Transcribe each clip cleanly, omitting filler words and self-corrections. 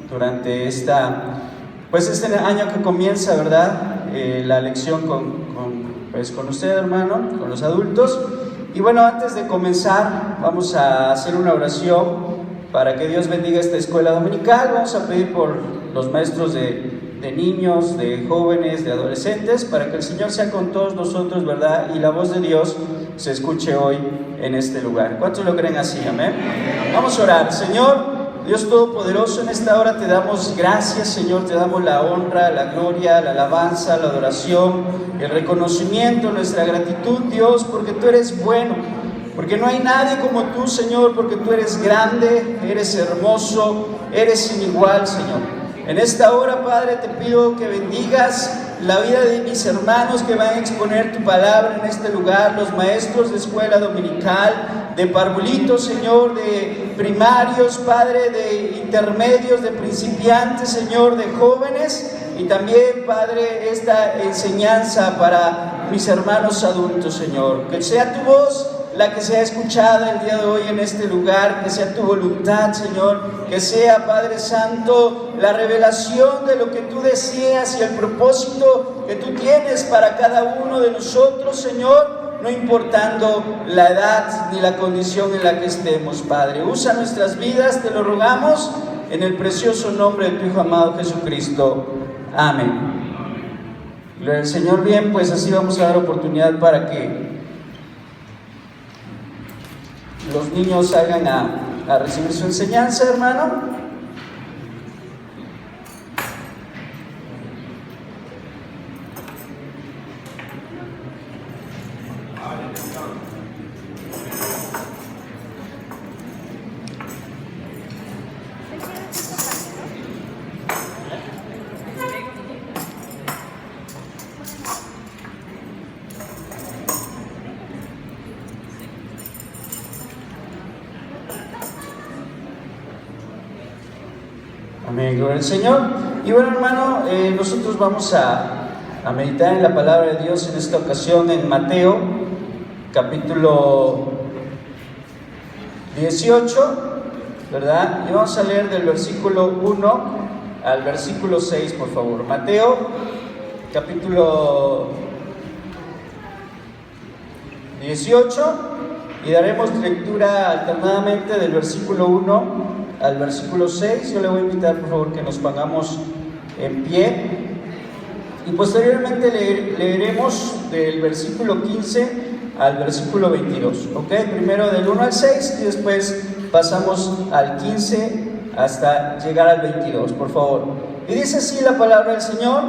durante este año que comienza, ¿verdad? La lección con usted, hermano, con los adultos. Y bueno, antes de comenzar, vamos a hacer una oración para que Dios bendiga esta escuela dominical. Vamos a pedir por los maestros de niños, de jóvenes, de adolescentes, para que el Señor sea con todos nosotros, ¿verdad? Y la voz de Dios se escuche hoy en este lugar. ¿Cuántos lo creen así? Amén. Vamos a orar. Señor Dios Todopoderoso, en esta hora te damos gracias, Señor, te damos la honra, la gloria, la alabanza, la adoración, el reconocimiento, nuestra gratitud, Dios, porque tú eres bueno, porque no hay nadie como tú, Señor, porque tú eres grande, eres hermoso, eres sin igual, Señor. En esta hora, Padre, te pido que bendigas la vida de mis hermanos que van a exponer tu palabra en este lugar, los maestros de escuela dominical, de parvulitos, Señor, de primarios, Padre, de intermedios, de principiantes, Señor, de jóvenes, y también, Padre, esta enseñanza para mis hermanos adultos, Señor. Que sea tu voz la que sea escuchada el día de hoy en este lugar, que sea tu voluntad, Señor, que sea, Padre Santo, la revelación de lo que tú deseas y el propósito que tú tienes para cada uno de nosotros, Señor, no importando la edad ni la condición en la que estemos, Padre. Usa nuestras vidas, te lo rogamos, en el precioso nombre de tu Hijo amado Jesucristo. Amén. Gloria al Señor. Bien, pues así vamos a dar oportunidad para que los niños salgan a recibir su enseñanza, hermano. Amén, gloria al Señor. Y bueno, hermano, nosotros vamos a meditar en la palabra de Dios en esta ocasión en Mateo, capítulo 18, ¿verdad? Y vamos a leer del versículo 1 al versículo 6, por favor. Mateo, capítulo 18, y daremos lectura alternadamente del versículo 1 al versículo 6. Yo le voy a invitar, por favor, que nos pongamos en pie, y posteriormente leeremos del versículo 15 al versículo 22, ¿ok? Primero del 1 al 6 y después pasamos al 15 hasta llegar al 22, por favor. Y dice así la palabra del Señor: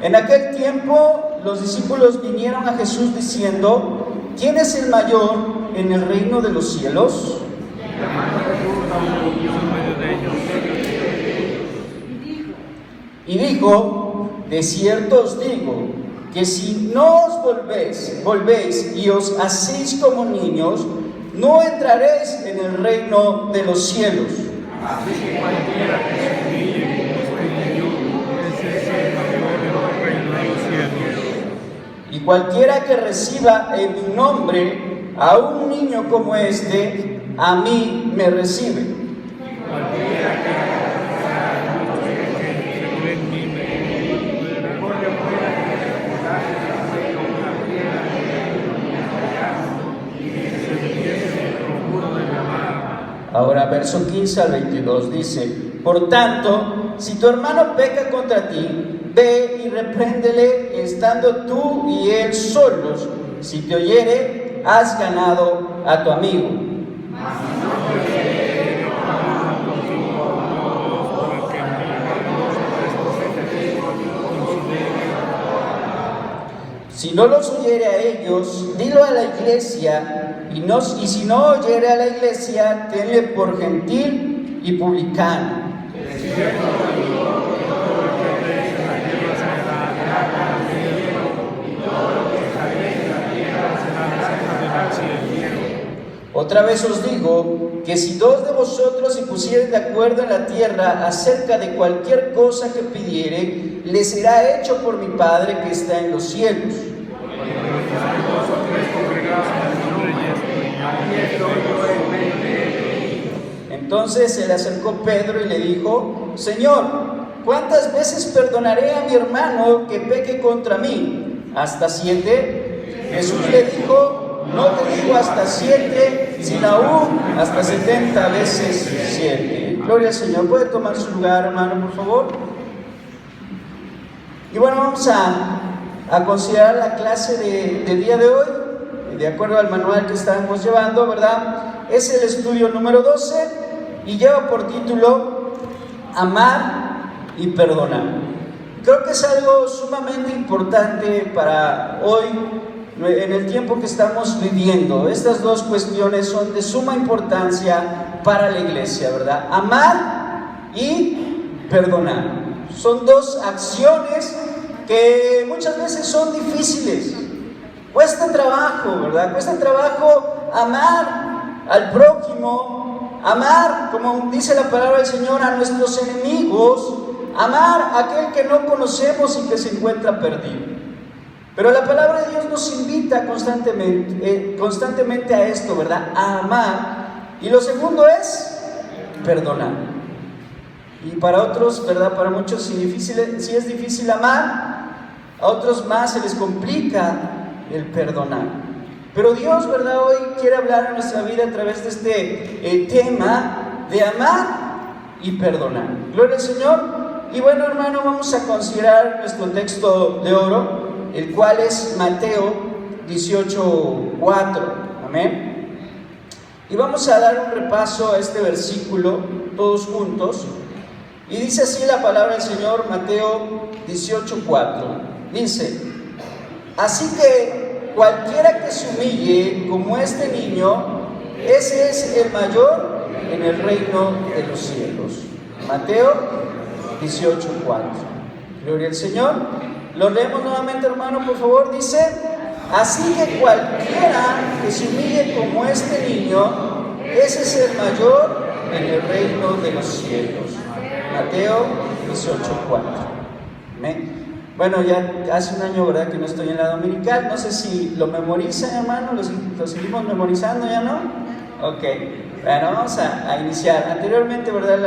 en aquel tiempo los discípulos vinieron a Jesús diciendo: ¿quién es el mayor en el reino de los cielos? Y dijo: de cierto os digo que si no os volvéis y os hacéis como niños, no entraréis en el reino de los cielos. Así que cualquiera que se humille como niño, ese es el mayor en el reino de los cielos. Y cualquiera que reciba en mi nombre a un niño como este, a mí me recibe. Cualquiera que Ahora, verso 15 al 22 dice: por tanto, si tu hermano peca contra ti, ve y repréndele estando tú y él solos. Si te oyere, has ganado a tu amigo. Si no los oyere a ellos, dilo a la iglesia. Y si no oyere a la iglesia, tenle por gentil y publicano. Otra vez os digo que si dos de vosotros se pusieren de acuerdo en la tierra acerca de cualquier cosa que pidiere, les será hecho por mi Padre que está en los cielos. Entonces se le acercó Pedro y le dijo: Señor, ¿cuántas veces perdonaré a mi hermano que peque contra mí? ¿Hasta 7? Jesús le dijo: no te digo hasta 7, sino aún hasta 70 veces 7. Gloria al Señor. ¿Puede tomar su lugar, hermano, por favor? Y bueno, vamos a considerar la clase del día de hoy, de acuerdo al manual que estamos llevando, ¿verdad? Es el estudio número 12 y lleva por título Amar y Perdonar. Creo que es algo sumamente importante para hoy, en el tiempo que estamos viviendo. Estas dos cuestiones son de suma importancia para la iglesia, ¿verdad? Amar y perdonar. Son dos acciones que muchas veces son difíciles. Cuesta trabajo, ¿verdad? Cuesta trabajo amar al prójimo, amar, como dice la palabra del Señor, a nuestros enemigos, amar a aquel que no conocemos y que se encuentra perdido. Pero la palabra de Dios nos invita constantemente a esto, ¿verdad? A amar. Y lo segundo es perdonar. Y para otros, ¿verdad? Para muchos, si es difícil amar, a otros más se les complica el perdonar. Pero Dios, ¿verdad? Hoy quiere hablar en nuestra vida a través de este tema de amar y perdonar. Gloria al Señor. Y bueno, hermano, vamos a considerar nuestro texto de oro, el cual es Mateo 18:4. Amén. Y vamos a dar un repaso a este versículo todos juntos. Y dice así la palabra del Señor, Mateo 18:4. Dice: así que cualquiera que se humille como este niño, ese es el mayor en el reino de los cielos. Mateo 18:4. Gloria al Señor. Lo leemos nuevamente, hermano, por favor. Dice: así que cualquiera que se humille como este niño, ese es el mayor en el reino de los cielos. Mateo 18:4. Amén. Bueno, ya hace un año, ¿verdad?, que no estoy en la dominical. No sé si lo memorizan, hermano. ¿Lo seguimos memorizando? ¿Ya no? Ok. Bueno, vamos a iniciar. Anteriormente, ¿verdad?,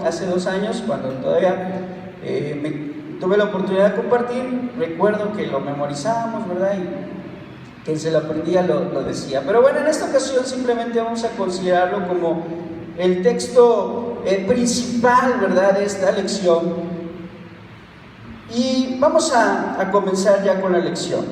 hace 2 años, cuando todavía tuve la oportunidad de compartir, recuerdo que lo memorizábamos, ¿verdad? Y quien se lo aprendía lo decía. Pero bueno, en esta ocasión simplemente vamos a considerarlo como el texto principal, ¿verdad?, de esta lección. Y vamos a comenzar ya con la lección.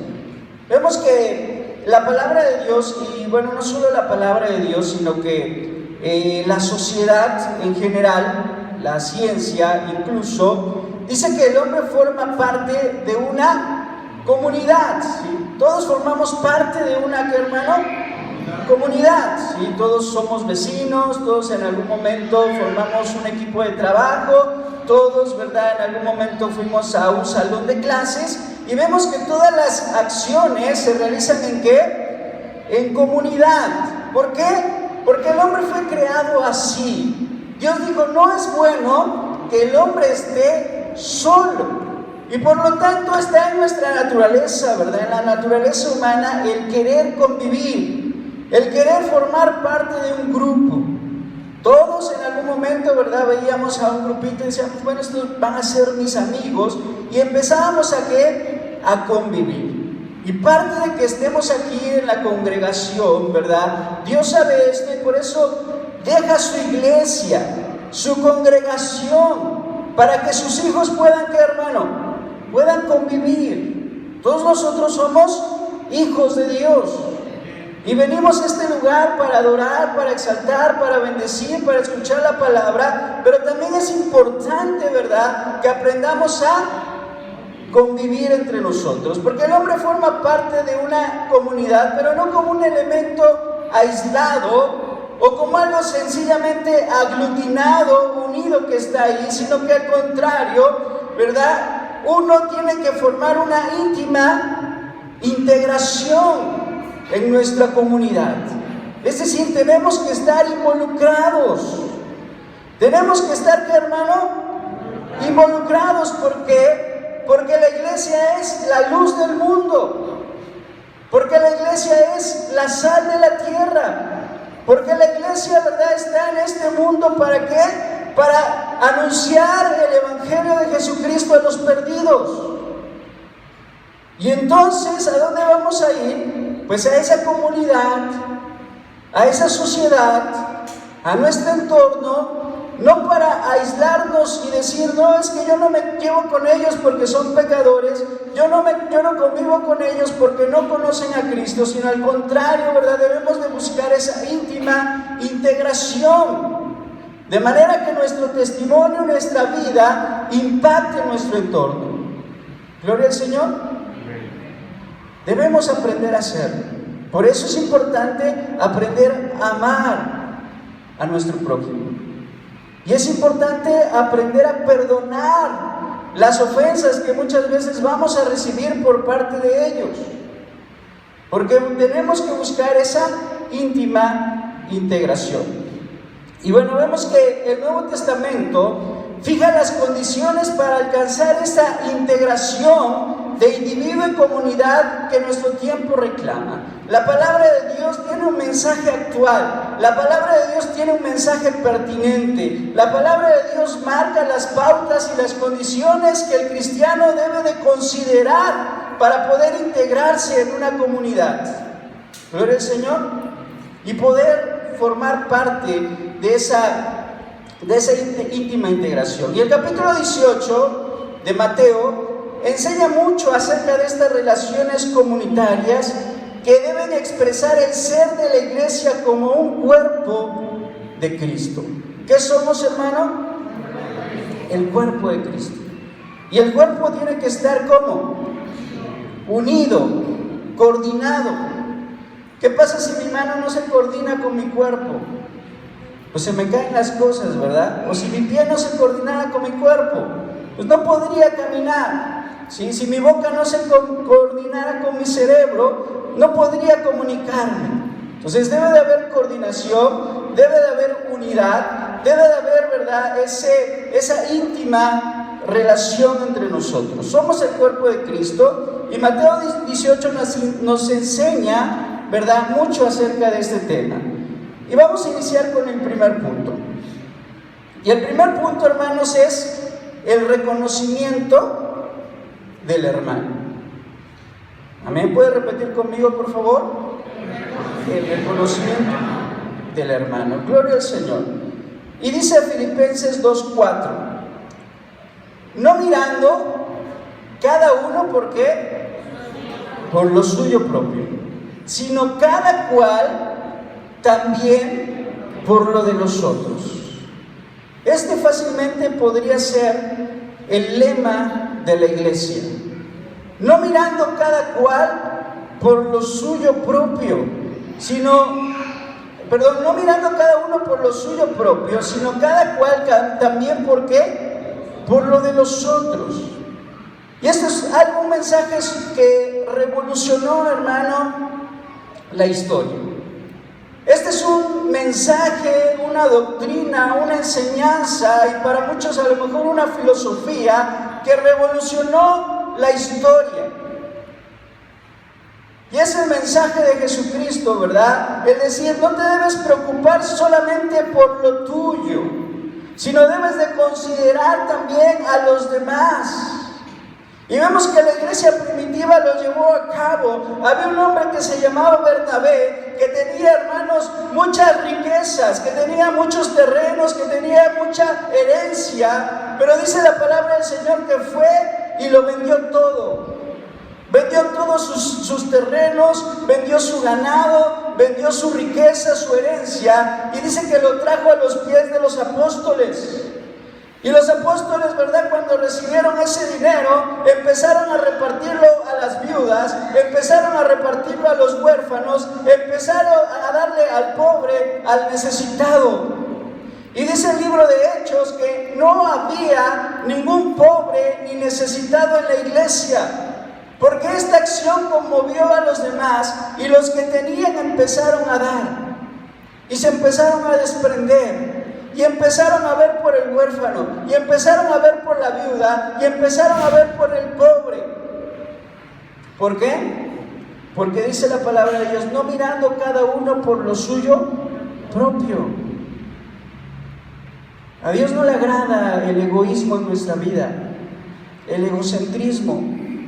Vemos que la palabra de Dios, y bueno, no solo la palabra de Dios, sino que la sociedad en general, la ciencia incluso, dice que el hombre forma parte de una comunidad, ¿sí? Todos formamos parte de una, ¿qué, hermano? Comunidad, ¿sí? Todos somos vecinos, todos en algún momento formamos un equipo de trabajo, todos, ¿verdad?, en algún momento fuimos a un salón de clases, y vemos que todas las acciones se realizan ¿en qué? En comunidad. ¿Por qué? Porque el hombre fue creado así. Dios dijo: no es bueno que el hombre esté solo. Y por lo tanto está en nuestra naturaleza, ¿verdad?, en la naturaleza humana, el querer convivir, el querer formar parte de un grupo. Todos en algún momento, ¿verdad?, veíamos a un grupito y decíamos: bueno, estos van a ser mis amigos, y empezábamos a convivir. Y parte de que estemos aquí en la congregación, ¿verdad?, Dios sabe esto, y por eso deja su iglesia, su congregación, para que sus hijos puedan, ¿qué, hermano?, puedan convivir. Todos nosotros somos hijos de Dios. Y venimos a este lugar para adorar, para exaltar, para bendecir, para escuchar la palabra, pero también es importante, ¿verdad?, que aprendamos a convivir entre nosotros, porque el hombre forma parte de una comunidad, pero no como un elemento aislado o como algo sencillamente aglutinado, unido, que está ahí, sino que al contrario, ¿verdad?, uno tiene que formar una íntima integración en nuestra comunidad. Es decir, tenemos que estar involucrados. Tenemos que estar, ¿qué, hermano? Involucrados. ¿Por qué? Porque la iglesia es la luz del mundo. Porque la iglesia es la sal de la tierra. Porque la iglesia, ¿verdad?, está en este mundo, ¿para qué? Para anunciar el evangelio de Jesucristo a los perdidos. Y entonces, ¿a dónde vamos a ir? Pues a esa comunidad, a esa sociedad, a nuestro entorno, no para aislarnos y decir, no, es que yo no me llevo con ellos porque son pecadores, yo no convivo con ellos porque no conocen a Cristo, sino al contrario, ¿verdad? Debemos de buscar esa íntima integración, de manera que nuestro testimonio, nuestra vida, impacte nuestro entorno. Gloria al Señor. Debemos aprender a hacerlo. Por eso es importante aprender a amar a nuestro prójimo. Y es importante aprender a perdonar las ofensas que muchas veces vamos a recibir por parte de ellos. Porque tenemos que buscar esa íntima integración. Y bueno, vemos que el Nuevo Testamento fija las condiciones para alcanzar esa integración de individuo y comunidad que nuestro tiempo reclama. La palabra de Dios tiene un mensaje actual, la palabra de Dios tiene un mensaje pertinente, la palabra de Dios marca las pautas y las condiciones que el cristiano debe de considerar para poder integrarse en una comunidad. Gloria al Señor. Y poder formar parte de esa íntima integración. Y el capítulo 18 de Mateo enseña mucho acerca de estas relaciones comunitarias que deben expresar el ser de la iglesia como un cuerpo de Cristo. ¿Qué somos, hermano? El cuerpo de Cristo. Y el cuerpo tiene que estar ¿cómo? Unido, coordinado. ¿Qué pasa si mi mano no se coordina con mi cuerpo? Pues se me caen las cosas, ¿verdad? O si mi pie no se coordinara con mi cuerpo, pues no podría caminar. ¿Sí? Si mi boca no se coordinara con mi cerebro, no podría comunicarme. Entonces debe de haber coordinación, debe de haber unidad, debe de haber, ¿verdad?, esa íntima relación entre nosotros. Somos el cuerpo de Cristo y Mateo 18 nos enseña, ¿verdad?, mucho acerca de este tema. Y vamos a iniciar con el primer punto. Y el primer punto, hermanos, es el reconocimiento del hermano. Amén. ¿Puede repetir conmigo, por favor? El reconocimiento del hermano. Gloria al Señor. Y dice Filipenses 2:4: no mirando cada uno, ¿por qué? Por lo suyo propio, sino cada cual también por lo de los otros. Este fácilmente podría ser el lema de la iglesia. No mirando cada cual por lo suyo propio, no mirando cada uno por lo suyo propio, sino cada cual también, ¿por qué? Por lo de los otros. Y esto es un mensaje que revolucionó, hermano, la historia. Este es un mensaje, una doctrina, una enseñanza y para muchos a lo mejor una filosofía que revolucionó la historia. Y es el mensaje de Jesucristo, ¿verdad? Es decir, no te debes preocupar solamente por lo tuyo, sino debes de considerar también a los demás. Y vemos que la iglesia primitiva lo llevó a cabo. Había un hombre que se llamaba Bernabé, que tenía, hermanos, muchas riquezas, que tenía muchos terrenos, que tenía mucha herencia, pero dice la palabra del Señor que fue y lo vendió todo. Vendió todos sus terrenos, vendió su ganado, vendió su riqueza, su herencia, y dice que lo trajo a los pies de los apóstoles. Y los apóstoles, ¿verdad?, cuando recibieron ese dinero, empezaron a repartirlo a las viudas, empezaron a repartirlo a los huérfanos, empezaron a darle al pobre, al necesitado. Y dice el libro de Hechos que no había ningún pobre ni necesitado en la iglesia, porque esta acción conmovió a los demás y los que tenían empezaron a dar y se empezaron a desprender. Y empezaron a ver por el huérfano, y empezaron a ver por la viuda, y empezaron a ver por el pobre. ¿Por qué? Porque dice la palabra de Dios, no mirando cada uno por lo suyo propio. A Dios no le agrada el egoísmo en nuestra vida, el egocentrismo,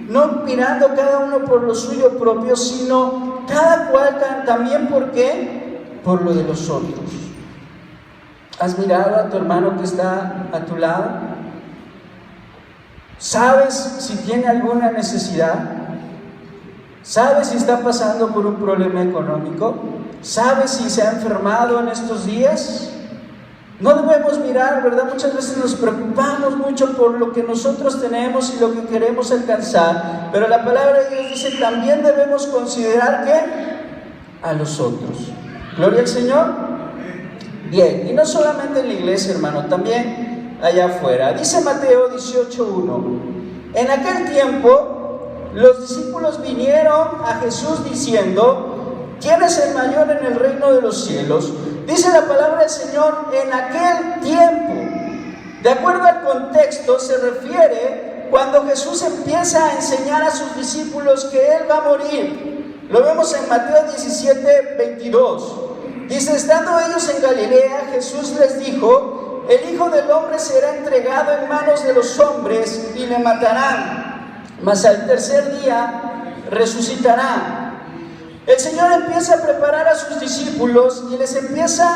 no mirando cada uno por lo suyo propio, sino cada cual también, ¿por qué? Por lo de los otros. ¿Has mirado a tu hermano que está a tu lado? ¿Sabes si tiene alguna necesidad? ¿Sabes si está pasando por un problema económico? ¿Sabes si se ha enfermado en estos días? No debemos mirar, ¿verdad? Muchas veces nos preocupamos mucho por lo que nosotros tenemos y lo que queremos alcanzar, pero la palabra de Dios dice, también debemos considerar que a los otros. Gloria al Señor. Bien, y no solamente en la iglesia, hermano, también allá afuera. Dice Mateo 18:1, en aquel tiempo los discípulos vinieron a Jesús diciendo, ¿quién es el mayor en el reino de los cielos? Dice la palabra del Señor, en aquel tiempo. De acuerdo al contexto, se refiere cuando Jesús empieza a enseñar a sus discípulos que Él va a morir. Lo vemos en Mateo 17:22. Dice, estando ellos en Galilea, Jesús les dijo, el Hijo del Hombre será entregado en manos de los hombres y le matarán, mas al tercer día resucitará. El Señor empieza a preparar a sus discípulos y les empieza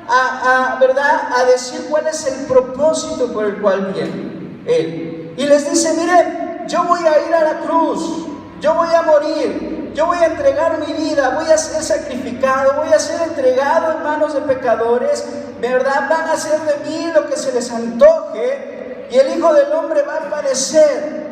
a decir cuál es el propósito por el cual viene Él. Y les dice, miren, yo voy a ir a la cruz, yo voy a morir, yo voy a entregar mi vida, voy a ser sacrificado, voy a ser entregado en manos de pecadores, ¿verdad? Van a hacer de mí lo que se les antoje y el Hijo del Hombre va a padecer.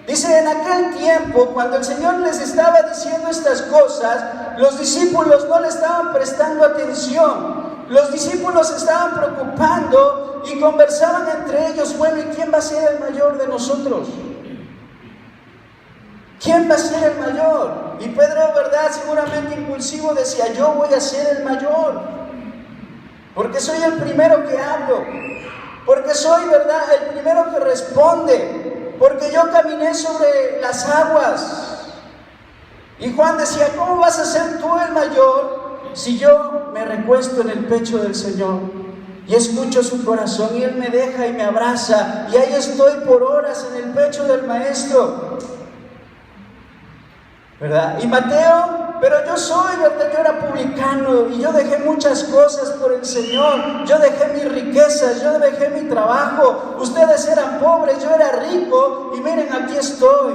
Dice, en aquel tiempo, cuando el Señor les estaba diciendo estas cosas, los discípulos no le estaban prestando atención. Los discípulos se estaban preocupando y conversaban entre ellos, bueno, ¿y quién va a ser el mayor de nosotros? ¿Quién va a ser el mayor? Y Pedro, ¿verdad? Seguramente impulsivo decía, yo voy a ser el mayor, porque soy el primero que hablo, porque soy, ¿verdad?, el primero que responde, porque yo caminé sobre las aguas. Y Juan decía, ¿cómo vas a ser tú el mayor si yo me recuesto en el pecho del Señor y escucho su corazón y Él me deja y me abraza y ahí estoy por horas en el pecho del Maestro? ¿Verdad? Y Mateo, pero yo soy, ¿verdad? Yo era publicano y yo dejé muchas cosas por el Señor, yo dejé mis riquezas, yo dejé mi trabajo, ustedes eran pobres, yo era rico y miren, aquí estoy.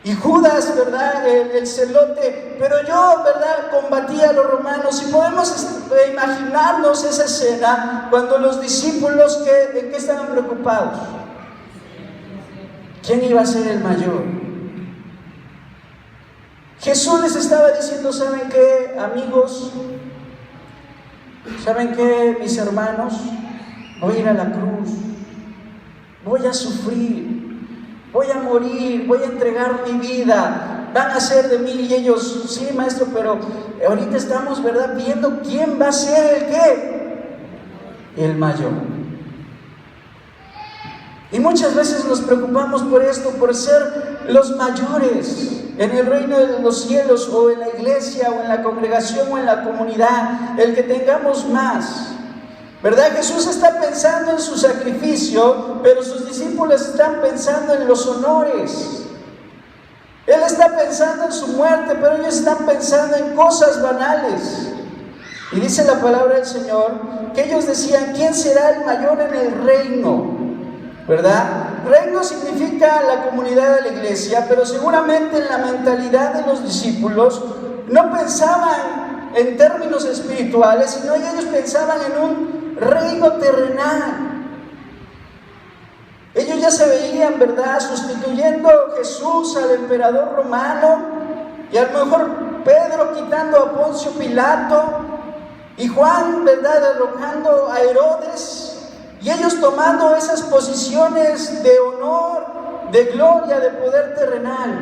Y Judas, ¿verdad? El celote, pero yo, ¿verdad? Combatía a los romanos. Y podemos imaginarnos esa escena cuando los discípulos, ¿en qué estaban preocupados? ¿Quién iba a ser el mayor? Jesús les estaba diciendo, ¿saben qué, amigos? ¿Saben qué, mis hermanos? Voy a ir a la cruz, voy a sufrir, voy a morir, voy a entregar mi vida, van a ser de mí. Y ellos, sí, maestro, pero ahorita estamos, ¿verdad?, viendo quién va a ser el qué, el mayor. Y muchas veces nos preocupamos por esto, por ser los mayores en el reino de los cielos, o en la iglesia, o en la congregación, o en la comunidad, el que tengamos más, ¿verdad? Jesús está pensando en su sacrificio, pero sus discípulos están pensando en los honores. Él está pensando en su muerte, pero ellos están pensando en cosas banales. Y dice la palabra del Señor que ellos decían, ¿quién será el mayor en el reino? ¿Verdad? Reino significa la comunidad de la iglesia, pero seguramente en la mentalidad de los discípulos no pensaban en términos espirituales, sino ellos pensaban en un reino terrenal. Ellos ya se veían, ¿verdad?, sustituyendo a Jesús al emperador romano, y a lo mejor Pedro quitando a Poncio Pilato, y Juan, ¿verdad?, derrocando a Herodes. Y ellos tomando esas posiciones de honor, de gloria, de poder terrenal.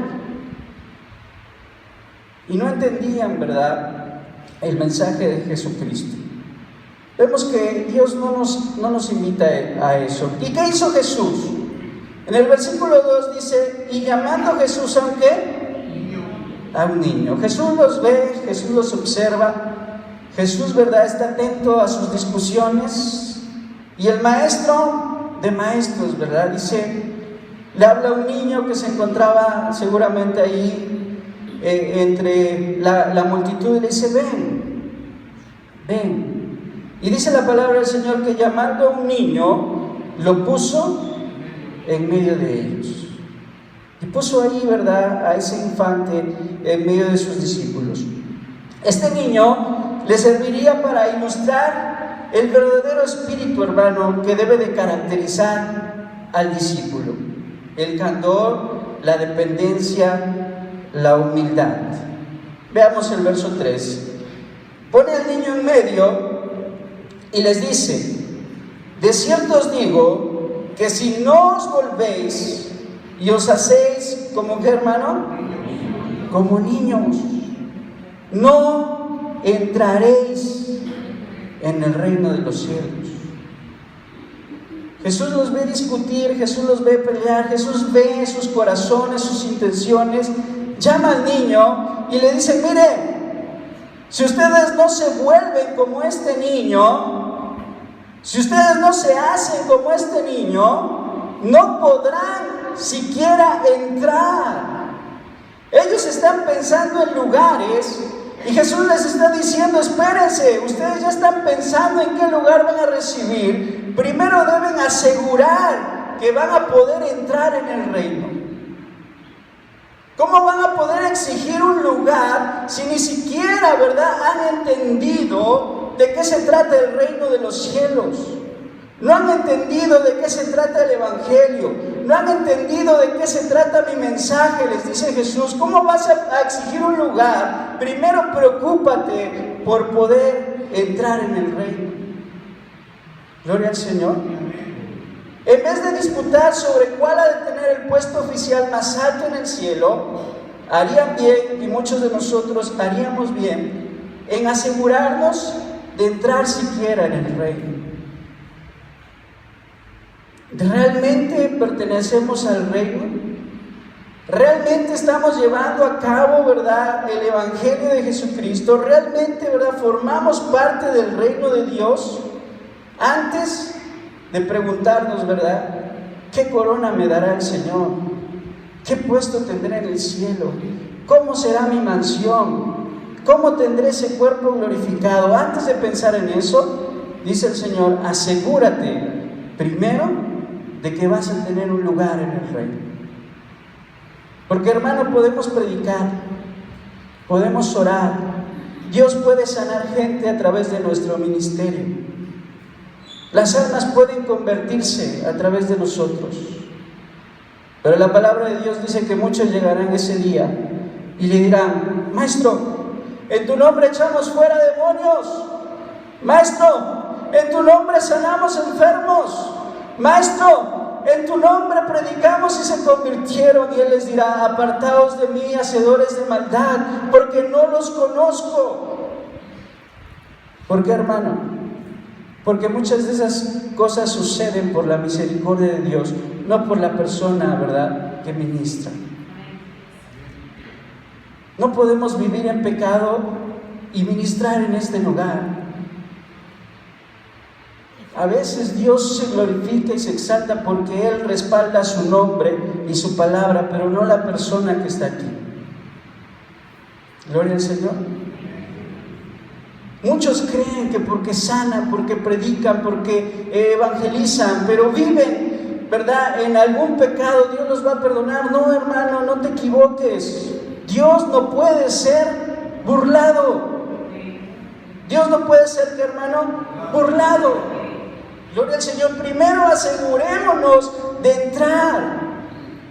Y no entendían, ¿verdad?, el mensaje de Jesucristo. Vemos que Dios no nos invita a eso. ¿Y qué hizo Jesús? En el versículo 2 dice, y llamando Jesús a un ¿qué? a un niño. Jesús los ve, Jesús los observa, Jesús, ¿verdad?, está atento a sus discusiones, y el maestro de maestros, ¿verdad?, le habla a un niño que se encontraba seguramente ahí entre la multitud, y le dice: ven. Y dice la palabra del Señor que llamando a un niño, lo puso en medio de ellos. Y puso ahí, ¿verdad?, a ese infante en medio de sus discípulos. Este niño le serviría para ilustrar el verdadero espíritu, hermano, que debe de caracterizar al discípulo: el candor, la dependencia, la humildad. Veamos el verso 3. Pone al niño en medio y les dice: de cierto os digo que si no os volvéis y os hacéis como, ¿qué, hermano? Como niños, no entraréis en el reino de los cielos. Jesús los ve discutir, Jesús los ve pelear, Jesús ve sus corazones, sus intenciones. Llama al niño y le dice: mire, si ustedes no se vuelven como este niño, si ustedes no se hacen como este niño, no podrán siquiera entrar. Ellos están pensando en lugares y Jesús les está diciendo: espérense, ustedes ya están pensando en qué lugar van a recibir. Primero deben asegurar que van a poder entrar en el reino. ¿Cómo van a poder exigir un lugar si ni siquiera, ¿verdad?, han entendido de qué se trata el reino de los cielos? No han entendido de qué se trata el evangelio, no han entendido de qué se trata mi mensaje. Les dice Jesús: ¿cómo vas a exigir un lugar? Primero preocúpate por poder entrar en el reino. Gloria al Señor. En vez de disputar sobre cuál ha de tener el puesto oficial más alto en el cielo, harían bien, y muchos de nosotros haríamos bien, en asegurarnos de entrar siquiera en el reino. ¿Realmente pertenecemos al reino? ¿Realmente estamos llevando a cabo, verdad, el evangelio de Jesucristo? ¿Realmente, verdad, formamos parte del reino de Dios? Antes de preguntarnos, ¿verdad?, ¿qué corona me dará el Señor? ¿Qué puesto tendré en el cielo? ¿Cómo será mi mansión? ¿Cómo tendré ese cuerpo glorificado? Antes de pensar en eso, dice el Señor: asegúrate primero de que vas a tener un lugar en el reino. Porque, hermano, podemos predicar, podemos orar, Dios puede sanar gente a través de nuestro ministerio. Las almas pueden convertirse a través de nosotros. Pero la palabra de Dios dice que muchos llegarán ese día y le dirán: maestro, en tu nombre echamos fuera demonios. Maestro, en tu nombre sanamos enfermos. Maestro, en tu nombre predicamos y se convirtieron. Y Él les dirá: apartaos de mí, hacedores de maldad, porque no los conozco. ¿Por qué, hermano? Porque muchas de esas cosas suceden por la misericordia de Dios, no por la persona, ¿verdad?, que ministra. No podemos vivir en pecado y ministrar en este lugar. A veces Dios se glorifica y se exalta porque Él respalda su nombre y su palabra, pero no la persona que está aquí. Gloria al Señor. Muchos creen que porque sanan, porque predican, porque evangelizan, pero viven, ¿verdad?, en algún pecado, Dios los va a perdonar. No, hermano, no te equivoques. Dios no puede ser burlado. Dios no puede ser, ¿qué, hermano?, burlado. Gloria al Señor. Primero asegurémonos de entrar.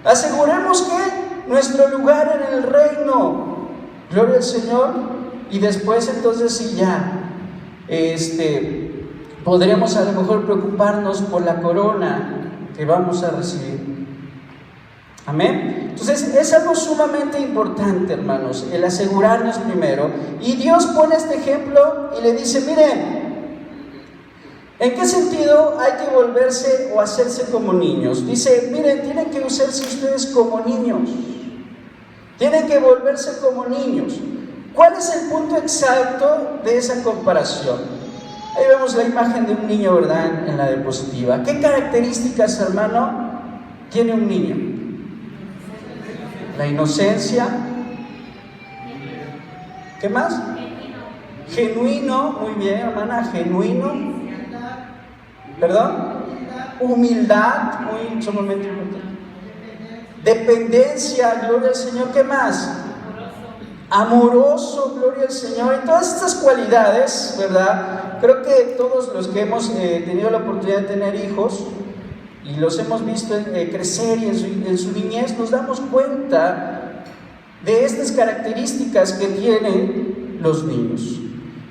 Aseguremos que nuestro lugar en el reino. Gloria al Señor. Y después, entonces, sí, ya podremos a lo mejor preocuparnos por la corona que vamos a recibir. Amén. Entonces es algo sumamente importante, hermanos, el asegurarnos primero. Y Dios pone este ejemplo y le dice: miren, ¿en qué sentido hay que volverse o hacerse como niños? Dice: miren, tienen que usarse ustedes como niños. Tienen que volverse como niños. ¿Cuál es el punto exacto de esa comparación? Ahí vemos la imagen de un niño, ¿verdad? En la diapositiva. ¿Qué características, hermano, tiene un niño? La inocencia. ¿Qué más? Genuino, muy bien, hermana, genuino. ¿Perdón? Humildad, muy sumamente importante. Dependencia, gloria al Señor. ¿Qué más? Amoroso, gloria al Señor. Y todas estas cualidades, ¿verdad? Creo que todos los que hemos tenido la oportunidad de tener hijos y los hemos visto crecer y en su niñez, nos damos cuenta de estas características que tienen los niños.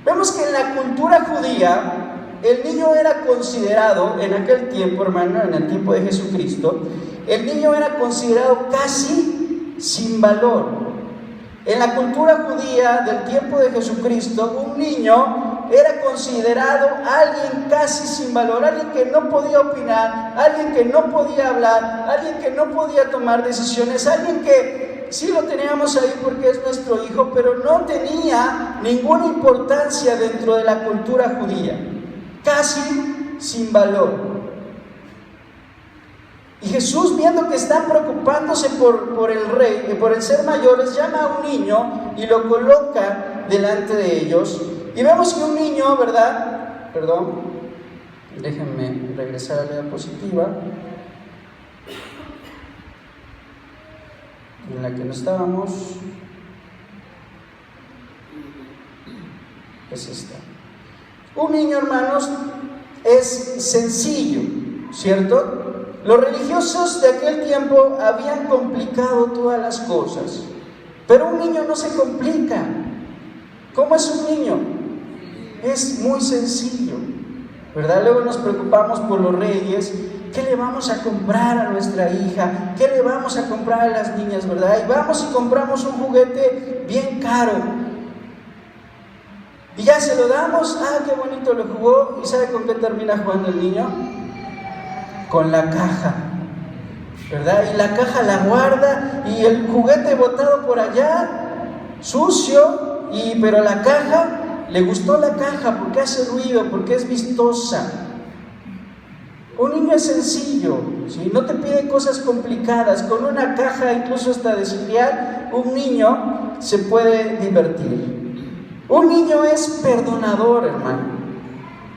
Vemos que en la cultura judía el niño era considerado, en aquel tiempo, hermano, en el tiempo de Jesucristo, el niño era considerado casi sin valor. En la cultura judía del tiempo de Jesucristo, un niño era considerado alguien casi sin valor, alguien que no podía opinar, alguien que no podía hablar, alguien que no podía tomar decisiones, alguien que sí lo teníamos ahí porque es nuestro hijo, pero no tenía ninguna importancia dentro de la cultura judía, casi sin valor. Y Jesús, viendo que están preocupándose por el rey, por el ser mayores, llama a un niño y lo coloca delante de ellos. Y vemos que un niño, ¿verdad? Perdón, déjenme regresar a la diapositiva en la que no estábamos. Es esta. Un niño, hermanos, es sencillo, ¿cierto? Los religiosos de aquel tiempo habían complicado todas las cosas, pero un niño no se complica. ¿Cómo es un niño? Es muy sencillo, ¿verdad? Luego nos preocupamos por los reyes. ¿Qué le vamos a comprar a nuestra hija? ¿Qué le vamos a comprar a las niñas, verdad? Y vamos y compramos un juguete bien caro. Y ya se lo damos. ¡Ah, qué bonito lo jugó! ¿Y sabe con qué termina jugando el niño? Con la caja, ¿verdad? Y la caja la guarda y el juguete botado por allá, sucio, pero la caja, le gustó la caja porque hace ruido, porque es vistosa. Un niño es sencillo, ¿sí? No te pide cosas complicadas. Con una caja, incluso hasta de cereal, un niño se puede divertir. Un niño es perdonador, hermano,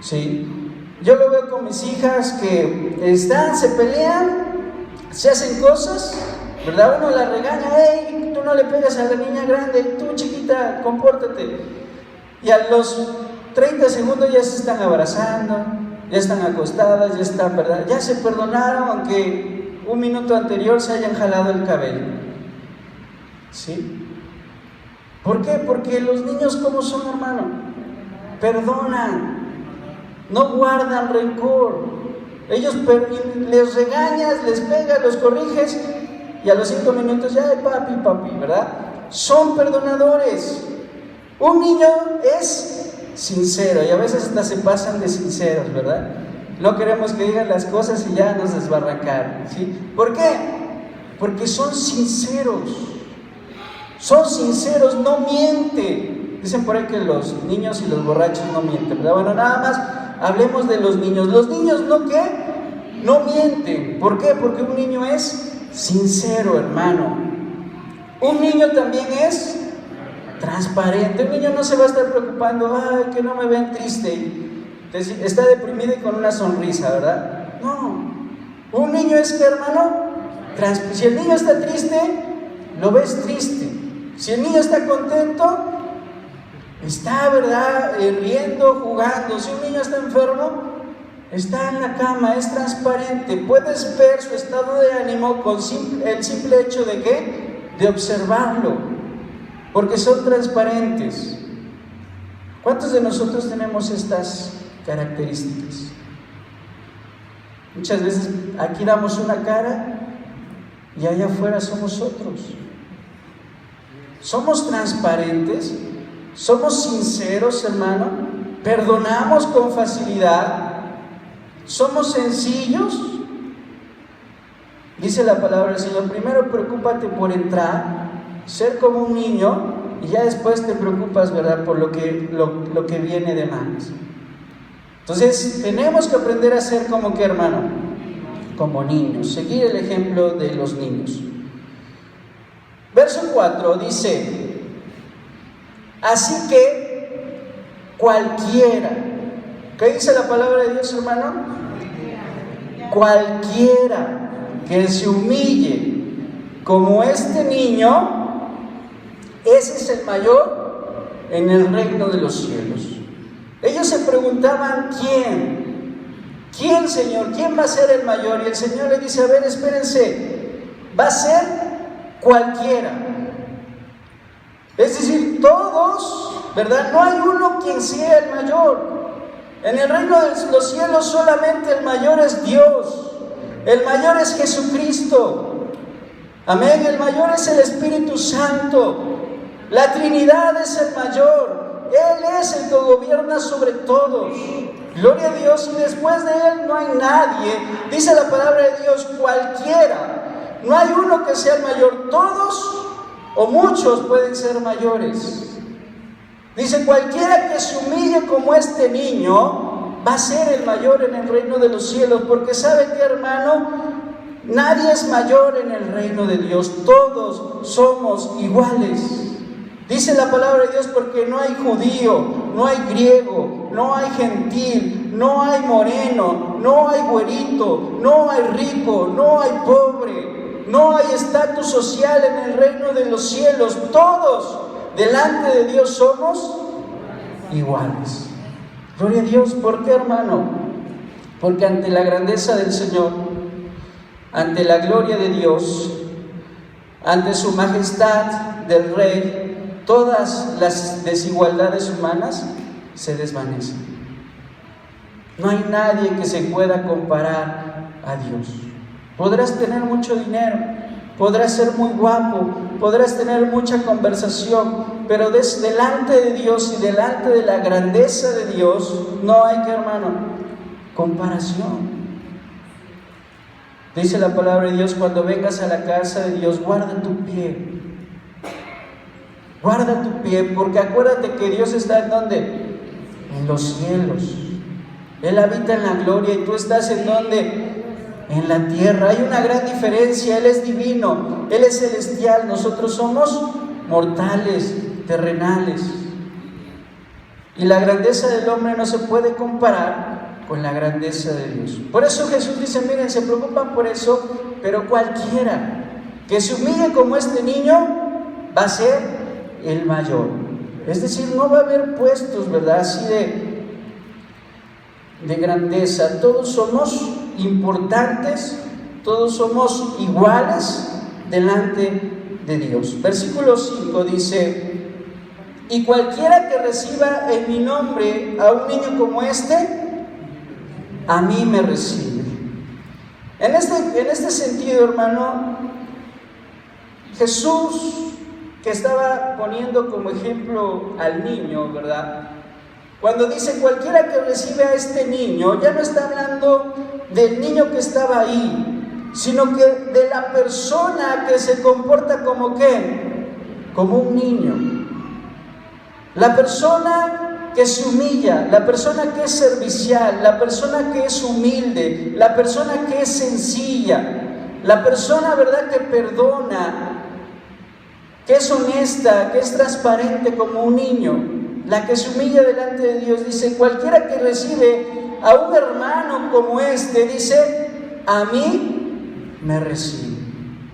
¿sí? Yo lo veo con mis hijas que se pelean, se hacen cosas, ¿verdad? Uno la regaña, hey, tú no le pegas a la niña grande, tú chiquita, compórtate. Y a los 30 segundos ya se están abrazando, ya están acostadas, ya están, ¿verdad? Ya se perdonaron, aunque un minuto anterior se hayan jalado el cabello. ¿Sí? ¿Por qué? Porque los niños, ¿cómo son, hermano? Perdonan. No guardan rencor. Ellos les regañas, les pegas, los corriges y a los 5 minutos ya, papi, ¿verdad? Son perdonadores. Un niño es sincero y a veces hasta se pasan de sinceros, ¿verdad? No queremos que digan las cosas y ya nos desbarrancaron, ¿sí? ¿Por qué? Porque son sinceros. Son sinceros, no mienten. Dicen por ahí que los niños y los borrachos no mienten, ¿verdad? Bueno, nada más hablemos de los niños. Los niños no mienten. ¿Por qué? Porque un niño es sincero, hermano. Un niño también es transparente. Un niño no se va a estar preocupando, ay, que no me ven triste. Está deprimido y con una sonrisa, ¿verdad? No. Un niño es que, hermano, si el niño está triste, lo ves triste. Si el niño está contento, está, ¿verdad?, riendo, jugando. Si un niño está enfermo, está en la cama, es transparente. Puedes ver su estado de ánimo con el simple hecho de ¿qué? De observarlo, porque son transparentes. ¿Cuántos de nosotros tenemos estas características? Muchas veces aquí damos una cara y allá afuera somos otros. Somos transparentes, somos sinceros, hermano, perdonamos con facilidad, somos sencillos. Dice la palabra del Señor, primero preocúpate por entrar ser como un niño y ya después te preocupas, ¿verdad?, por lo que viene de más. Entonces tenemos que aprender a ser como ¿qué, hermano? Como niños, seguir el ejemplo de los niños. Verso 4 dice: así que cualquiera, ¿qué dice la palabra de Dios, hermano? Cualquiera que se humille como este niño, ese es el mayor en el reino de los cielos. Ellos se preguntaban: ¿quién, Señor? ¿Quién va a ser el mayor? Y el Señor le dice: a ver, espérense, va a ser cualquiera. Es decir, todos, ¿verdad? No hay uno quien sea el mayor. En el reino de los cielos solamente el mayor es Dios. El mayor es Jesucristo. Amén. El mayor es el Espíritu Santo. La Trinidad es el mayor. Él es el que gobierna sobre todos. Gloria a Dios. Y después de Él no hay nadie. Dice la palabra de Dios: cualquiera. No hay uno que sea el mayor. Todos o muchos pueden ser mayores. Dice: cualquiera que se humille como este niño va a ser el mayor en el reino de los cielos. Porque ¿sabe qué, hermano? Nadie es mayor en el reino de Dios. Todos somos iguales. Dice la palabra de Dios: porque no hay judío, no hay griego, no hay gentil, no hay moreno, no hay güerito, no hay rico, no hay pobre, no hay estatus social en el reino de los cielos. Todos delante de Dios somos iguales. Gloria a Dios. ¿Por qué, hermano? Porque ante la grandeza del Señor, ante la gloria de Dios, ante su majestad del Rey, todas las desigualdades humanas se desvanecen. No hay nadie que se pueda comparar a Dios. Podrás tener mucho dinero, podrás ser muy guapo, podrás tener mucha conversación, pero delante de Dios y delante de la grandeza de Dios no hay, ¿qué, hermano? Comparación. Dice la palabra de Dios: cuando vengas a la casa de Dios, guarda tu pie. Guarda tu pie, porque acuérdate que Dios está ¿en dónde? En los cielos. Él habita en la gloria y tú estás ¿en dónde? En la tierra. Hay una gran diferencia. Él es divino, Él es celestial. Nosotros somos mortales, terrenales. Y la grandeza del hombre no se puede comparar con la grandeza de Dios. Por eso Jesús dice: miren, se preocupan por eso, pero cualquiera que se humille como este niño va a ser el mayor. Es decir, no va a haber puestos, ¿verdad?, así de grandeza. Todos somos importantes, todos somos iguales delante de Dios. Versículo 5 dice: y cualquiera que reciba en mi nombre a un niño como este, a mí me recibe. En este sentido, hermano, Jesús, que estaba poniendo como ejemplo al niño, ¿verdad? Cuando dice cualquiera que recibe a este niño, ya no está hablando del niño que estaba ahí, sino que de la persona que se comporta como ¿qué? Como un niño. La persona que se humilla, la persona que es servicial, la persona que es humilde, la persona que es sencilla, la persona, ¿verdad?, que perdona, que es honesta, que es transparente como un niño, la que se humilla delante de Dios. Dice: cualquiera que recibe a un hermano como este, dice, a mí me recibe.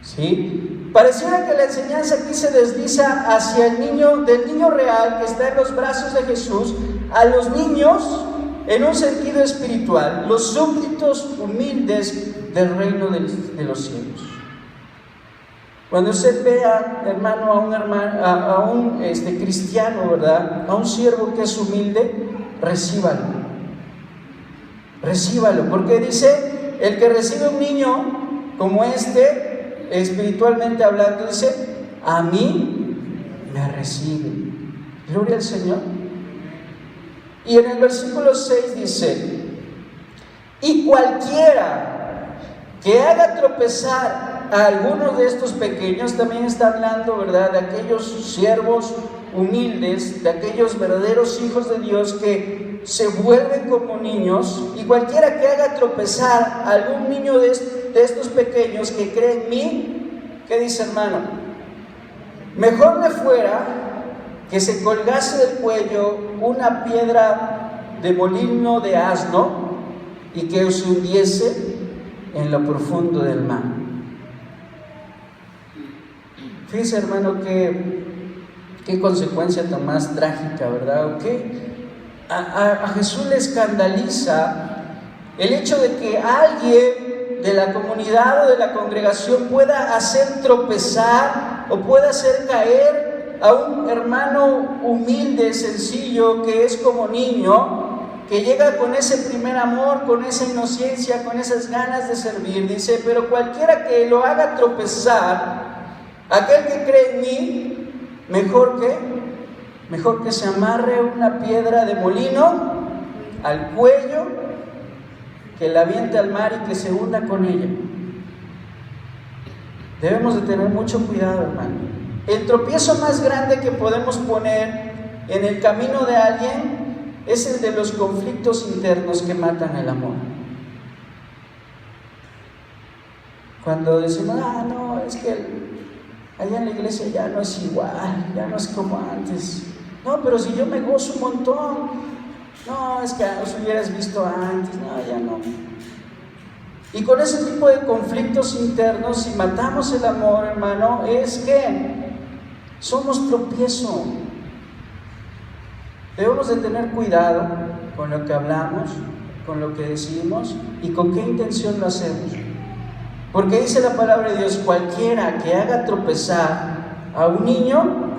¿Sí? Pareciera que la enseñanza aquí se desliza hacia el niño, del niño real que está en los brazos de Jesús, a los niños en un sentido espiritual, los súbditos humildes del reino de los cielos. Cuando usted vea, hermano, a un cristiano, ¿verdad?, a un siervo que es humilde, recíbalo. Recíbalo, porque dice: el que recibe un niño como este, espiritualmente hablando, dice: a mí me recibe. Gloria al Señor. Y en el versículo 6 dice: y cualquiera que haga tropezar a algunos de estos pequeños, también está hablando, ¿verdad?, de aquellos siervos humildes, de aquellos verdaderos hijos de Dios que se vuelven como niños, y cualquiera que haga tropezar a algún niño de estos pequeños que cree en mí, ¿qué dice, hermano? Mejor le fuera que se colgase del cuello una piedra de molino de asno y que se hundiese en lo profundo del mar. Fíjese, hermano, qué consecuencia tan más trágica, ¿verdad? ¿Ok? A Jesús le escandaliza el hecho de que alguien de la comunidad o de la congregación pueda hacer tropezar o pueda hacer caer a un hermano humilde, sencillo, que es como niño, que llega con ese primer amor, con esa inocencia, con esas ganas de servir. Dice, pero cualquiera que lo haga tropezar, aquel que cree en mí, mejor que se amarre una piedra de molino al cuello, que la aviente al mar y que se hunda con ella. Debemos de tener mucho cuidado, hermano. El tropiezo más grande que podemos poner en el camino de alguien es el de los conflictos internos que matan el amor. Cuando decimos, no, es que allá en la iglesia ya no es igual, ya no es como antes. No, pero si yo me gozo un montón. No, es que os hubieras visto antes. No, ya no. Y con ese tipo de conflictos internos, si matamos el amor, hermano, es que somos tropiezo. Debemos de tener cuidado con lo que hablamos, con lo que decimos y con qué intención lo hacemos. Porque dice la palabra de Dios, cualquiera que haga tropezar a un niño,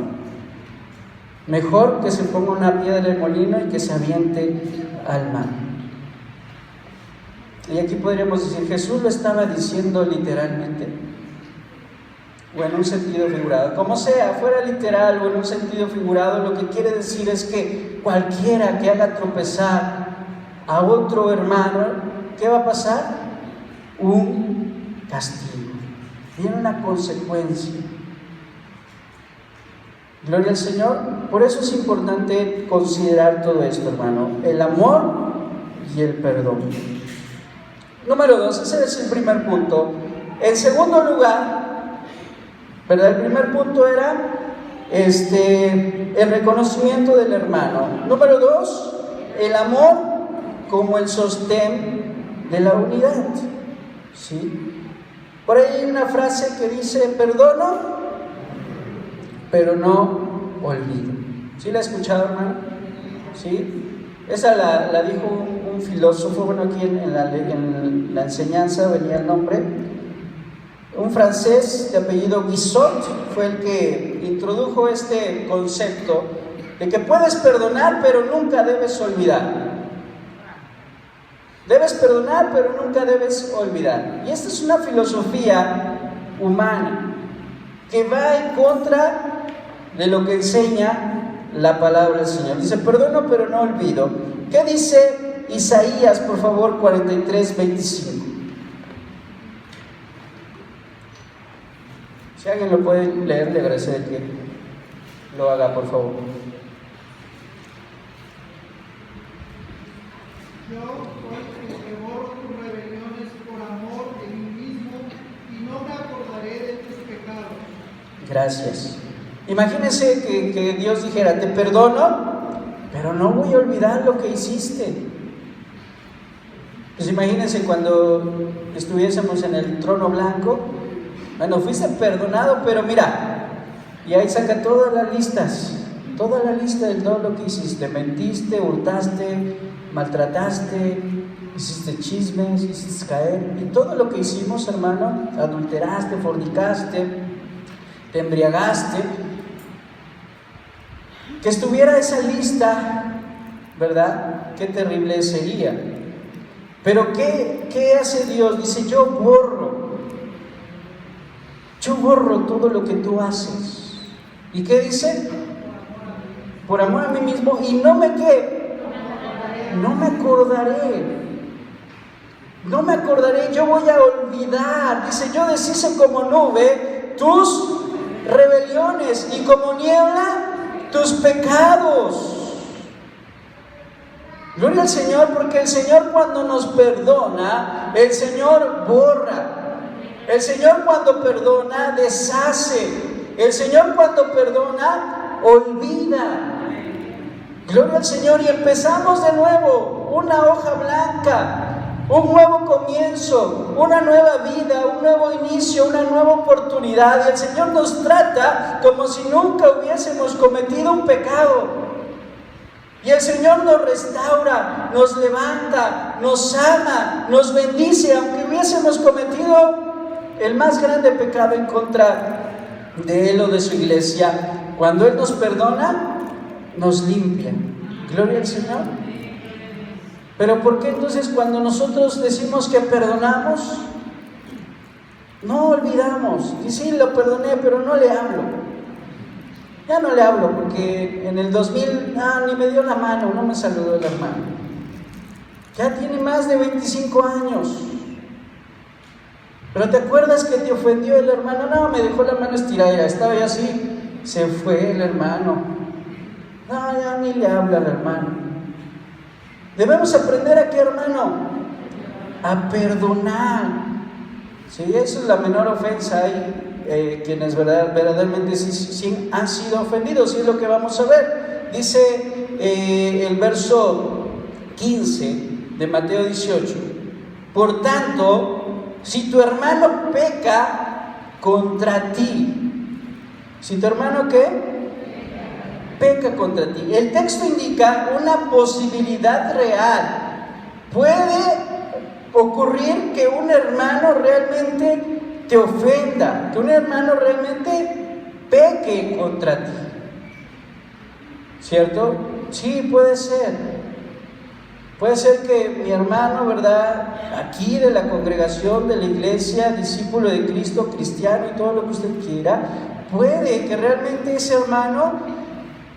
mejor que se ponga una piedra de molino y que se aviente al mar. Y aquí podríamos decir, Jesús lo estaba diciendo literalmente, o en un sentido figurado. Como sea, fuera literal o en un sentido figurado, lo que quiere decir es que cualquiera que haga tropezar a otro hermano, ¿qué va a pasar? Un castigo. Viene una consecuencia. Gloria al Señor. Por eso es importante considerar todo esto, hermano. El amor y el perdón. Número 2, ese es el primer punto. En segundo lugar, ¿verdad? El primer punto era el reconocimiento del hermano. Número 2, el amor como el sostén de la unidad. ¿Sí? Por ahí hay una frase que dice, perdono, pero no olvido. ¿Sí la ha escuchado, hermano? ¿Sí? Esa la dijo un filósofo, bueno, aquí en la enseñanza venía el nombre. Un francés de apellido Guizot fue el que introdujo este concepto de que puedes perdonar, pero nunca debes olvidar. Debes perdonar, pero nunca debes olvidar. Y esta es una filosofía humana que va en contra de lo que enseña la palabra del Señor. Dice, perdono, pero no olvido. ¿Qué dice Isaías, por favor, 43:25? Si alguien lo puede leer, le agradeceré que lo haga, por favor. Yo soy el que borro tus rebeliones por amor de mí mismo y no me acordaré de tus pecados. Gracias. Imagínense que Dios dijera, te perdono, pero no voy a olvidar lo que hiciste. Pues imagínense cuando estuviésemos en el trono blanco. Bueno, fuiste perdonado, pero mira, y ahí saca todas las listas, toda la lista de todo lo que hiciste. Mentiste, hurtaste, maltrataste, hiciste chismes, hiciste caer, y todo lo que hicimos, hermano, adulteraste, fornicaste, te embriagaste, que estuviera esa lista, ¿verdad? Qué terrible sería. Pero ¿qué hace Dios? Dice, yo borro todo lo que tú haces. ¿Y qué dice? Por amor a mí mismo, y no me acordaré. No me acordaré, yo voy a olvidar. Dice, yo deshice como nube tus rebeliones y como niebla tus pecados. Gloria al Señor, porque el Señor cuando nos perdona, el Señor borra. El Señor cuando perdona, deshace. El Señor cuando perdona, olvida. Gloria al Señor, y empezamos de nuevo, una hoja blanca. Un nuevo comienzo, una nueva vida, un nuevo inicio, una nueva oportunidad. Y el Señor nos trata como si nunca hubiésemos cometido un pecado. Y el Señor nos restaura, nos levanta, nos ama, nos bendice, aunque hubiésemos cometido el más grande pecado en contra de Él o de su iglesia. Cuando Él nos perdona, nos limpia. Gloria al Señor. Pero ¿por qué entonces cuando nosotros decimos que perdonamos, no olvidamos? Y sí, lo perdoné, pero no le hablo. Ya no le hablo porque en el 2000 ni me dio la mano, no me saludó el hermano. Ya tiene más de 25 años. Pero ¿te acuerdas que te ofendió el hermano? No, me dejó la mano estirada, estaba ya así. Se fue el hermano. No, ya ni le habla al hermano. Debemos aprender a qué, hermano, a perdonar. Sí, eso es la menor ofensa. Hay quienes verdaderamente sí han sido ofendidos, y es lo que vamos a ver. Dice el verso 15 de Mateo 18: por tanto, si tu hermano peca contra ti, si tu hermano ¿qué? Peca contra ti. El texto indica una posibilidad real. Puede ocurrir que un hermano realmente te ofenda, que un hermano realmente peque contra ti. ¿Cierto? Sí, puede ser. Puede ser que mi hermano, ¿verdad?, aquí de la congregación, de la iglesia, discípulo de Cristo, cristiano y todo lo que usted quiera, puede que realmente ese hermano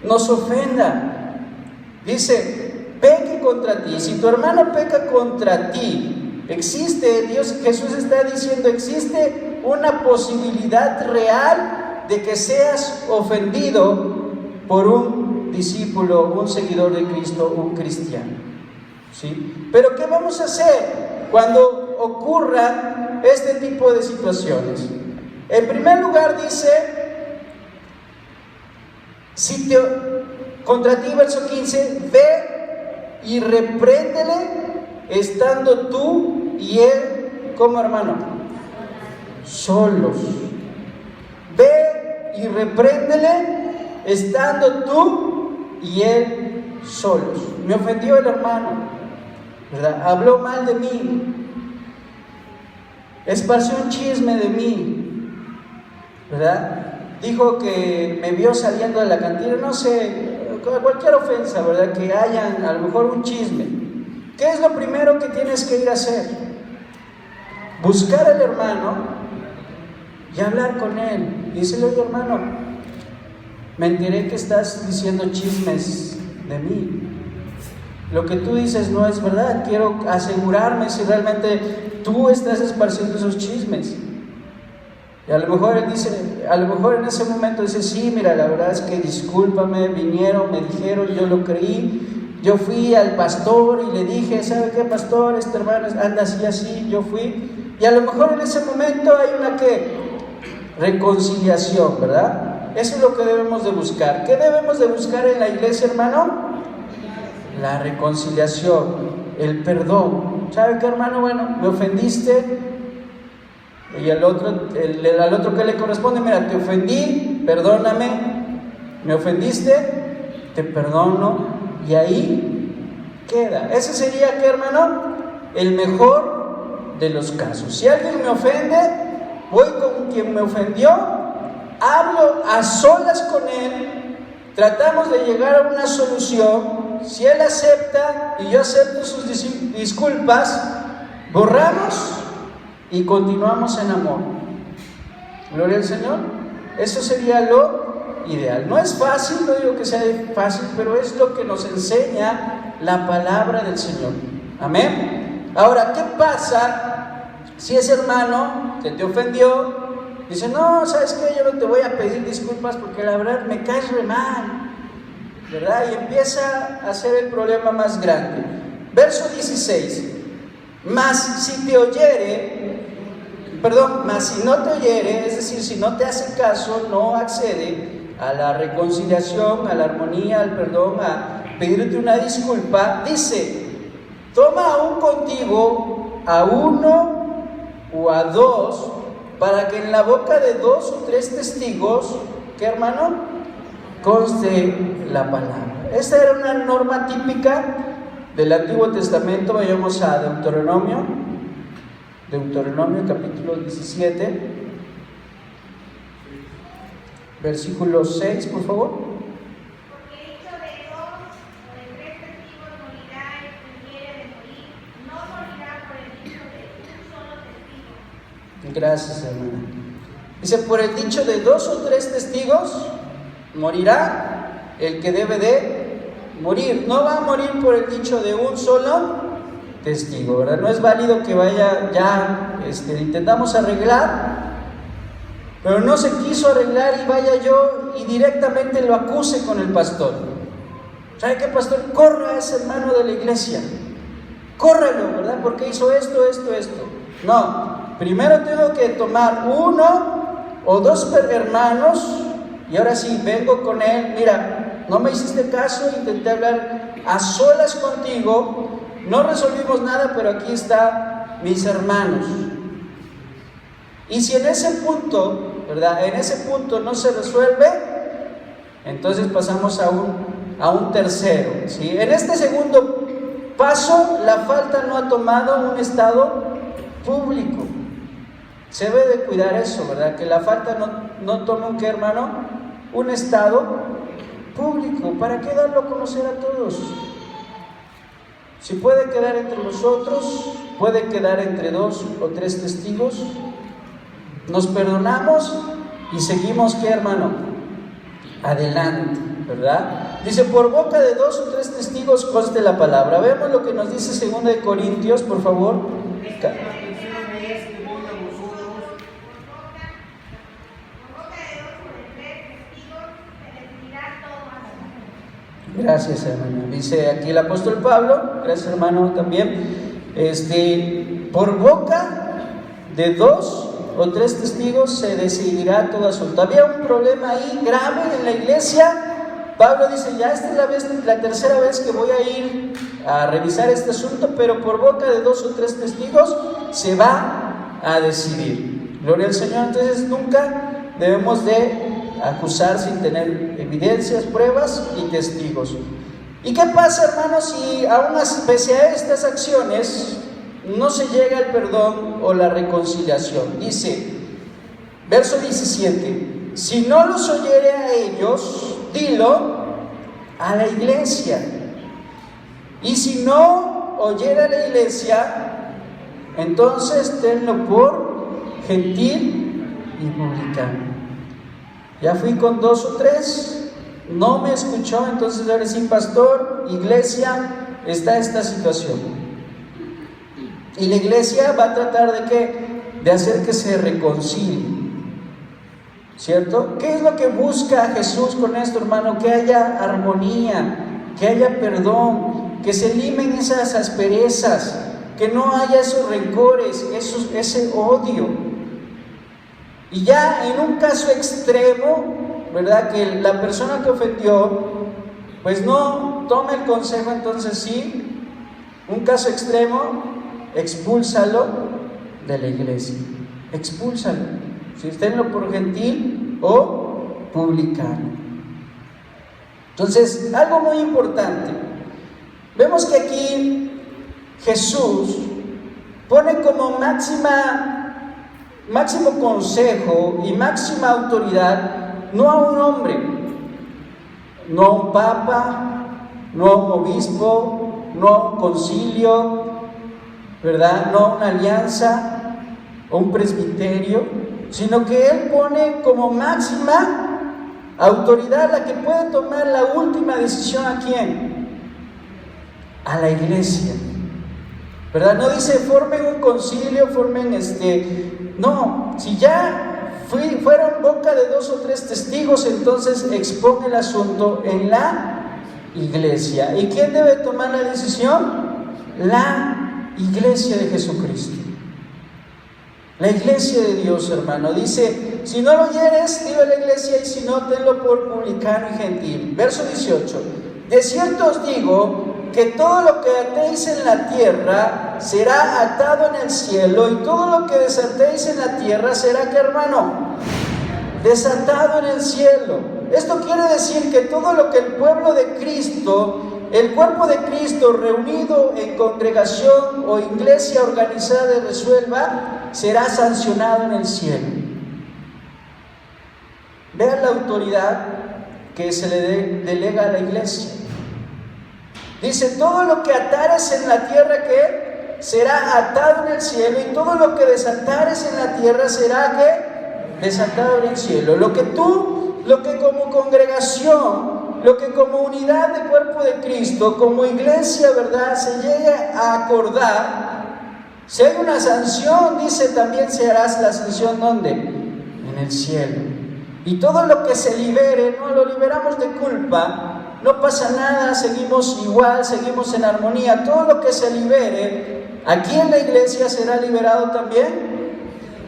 nos ofenda. Dice, peque contra ti. Si tu hermano peca contra ti, existe, Jesús está diciendo, existe una posibilidad real de que seas ofendido por un discípulo, un seguidor de Cristo, un cristiano. ¿Sí? Pero ¿qué vamos a hacer cuando ocurran este tipo de situaciones? En primer lugar dice, contra ti, verso 15, ve y repréndele estando tú y él, ¿cómo, hermano? Solos. Ve y repréndele estando tú y él solos. Me ofendió el hermano, ¿verdad? Habló mal de mí, esparció un chisme de mí, ¿verdad? Dijo que me vio saliendo de la cantina, no sé, cualquier ofensa, ¿verdad? Que hayan a lo mejor un chisme. ¿Qué es lo primero que tienes que ir a hacer? Buscar al hermano y hablar con él. Dísele, oye, hermano, me enteré que estás diciendo chismes de mí. Lo que tú dices no es verdad. Quiero asegurarme si realmente tú estás esparciendo esos chismes. Y a lo mejor él dice, a lo mejor en ese momento dice, sí, mira, la verdad es que discúlpame, vinieron, me dijeron, yo lo creí, yo fui al pastor y le dije, ¿sabe qué, pastor? Este hermano anda así, yo fui. Y a lo mejor en ese momento hay una reconciliación, ¿verdad? Eso es lo que debemos de buscar. ¿Qué debemos de buscar en la iglesia, hermano? La reconciliación, el perdón. ¿Sabe qué, hermano? Bueno, me ofendiste. Y al otro que le corresponde, mira, te ofendí, perdóname, me ofendiste, te perdono, y ahí queda. Ese sería, ¿qué, hermano? El mejor de los casos. Si alguien me ofende, voy con quien me ofendió, hablo a solas con él, tratamos de llegar a una solución. Si él acepta y yo acepto sus disculpas, borramos y continuamos en amor. Gloria al Señor. Eso sería lo ideal. No es fácil, no digo que sea fácil, pero es lo que nos enseña la palabra del Señor. Amén. Ahora, ¿qué pasa si ese hermano que te ofendió dice, no, ¿sabes qué? Yo no te voy a pedir disculpas porque la verdad me caes re mal, ¿verdad? Y empieza a hacer el problema más grande. Verso 16. Mas si no te oyere, es decir, si no te hace caso, no accede a la reconciliación, a la armonía, al perdón, a pedirte una disculpa, dice, toma aún contigo a uno o a dos, para que en la boca de 2 o 3 testigos, ¿qué hermano? Conste la palabra. Esta era una norma típica del Antiguo Testamento. Vayamos a Deuteronomio capítulo 17, versículo 6, por favor. Porque dicho de 2 o de 3 testigos morirá el que hubiere de morir, no morirá por el dicho de un solo testigo. Gracias, hermana. Dice, por el dicho de 2 o 3 testigos morirá el que debe de morir. No va a morir por el dicho de un solo testigo, ¿verdad? No es válido que vaya ya, intentamos arreglar, pero no se quiso arreglar y vaya yo y directamente lo acuse con el pastor. ¿Sabe qué, pastor? Corra a ese hermano de la iglesia, córrelo, ¿verdad? Porque hizo esto. No, primero tengo que tomar 1 o 2 hermanos y ahora sí, vengo con él. Mira, no me hiciste caso, intenté hablar a solas contigo, no resolvimos nada, pero aquí están mis hermanos. Y si en ese punto, ¿verdad? En ese punto no se resuelve, entonces pasamos a un tercero, ¿sí? En este segundo paso, la falta no ha tomado un estado público. Se debe de cuidar eso, ¿verdad? Que la falta no tome un, ¿qué, hermano? Un estado público. ¿Para qué darlo a conocer a todos? Si puede quedar entre nosotros, puede quedar entre 2 o 3 testigos, nos perdonamos y seguimos, ¿qué, hermano? Adelante, ¿verdad? Dice, por boca de 2 o 3 testigos conste la palabra. Veamos lo que nos dice 2 de Corintios, por favor. Gracias, hermano. Dice aquí el apóstol Pablo, gracias, hermano, también. Por boca de 2 o 3 testigos se decidirá todo asunto. Había un problema ahí grave en la iglesia. Pablo dice, ya esta es la tercera vez que voy a ir a revisar este asunto, pero por boca de 2 o 3 testigos se va a decidir. Gloria al Señor. Entonces nunca debemos de acusar sin tener evidencias, pruebas y testigos. ¿Y qué pasa, hermanos, si aún pese a estas acciones no se llega al perdón o la reconciliación? Dice, verso 17, si no los oyere a ellos, dilo a la iglesia. Y si no oyere a la iglesia, entonces tenlo por gentil y publicano. Ya fui con 2 o 3, no me escuchó, entonces ahora sí, pastor, iglesia, está esta situación. Y la iglesia va a tratar de ¿qué? De hacer que se reconcilie, ¿cierto? ¿Qué es lo que busca Jesús con esto, hermano? Que haya armonía, que haya perdón, que se limen esas asperezas, que no haya esos rencores, ese odio. Y ya en un caso extremo, ¿verdad? Que la persona que ofendió, pues no tome el consejo, entonces sí, un caso extremo, expúlsalo de la iglesia. Expúlsalo. Si tenlo por gentil o publicano. Entonces, algo muy importante. Vemos que aquí Jesús pone como máximo consejo y máxima autoridad no a un hombre, no a un papa, no a un obispo, no a un concilio, ¿verdad? No a una alianza o un presbiterio, sino que Él pone como máxima autoridad la que puede tomar la última decisión. ¿A quién? A la iglesia. ¿verdad? No dice formen un concilio, formen no, si ya fueron boca de 2 o 3 testigos, entonces expone el asunto en la iglesia. ¿Y quién debe tomar la decisión? La iglesia de Jesucristo. La iglesia de Dios, hermano. Dice, si no lo oyeres, dilo a la iglesia, y si no, tenlo por publicano y gentil. Verso 18. De cierto os digo que todo lo que atéis en la tierra será atado en el cielo, y todo lo que desatéis en la tierra será, ¿qué, hermano? Desatado en el cielo. Esto quiere decir que todo lo que el pueblo de Cristo, el cuerpo de Cristo reunido en congregación o iglesia organizada resuelva, será sancionado en el cielo. Vean la autoridad que se le delega a la iglesia. Dice, todo lo que atares en la tierra, ¿qué? Será atado en el cielo, y todo lo que desatares en la tierra será, ¿qué? Desatado en el cielo. Lo que como congregación, lo que como unidad de cuerpo de Cristo, como iglesia, ¿verdad?, se llegue a acordar, si hay una sanción, dice, también se hará la sanción, ¿dónde? En el cielo. Y todo lo que se libere, no lo liberamos de culpa, no pasa nada, seguimos igual, seguimos en armonía. Todo lo que se libere aquí en la iglesia será liberado también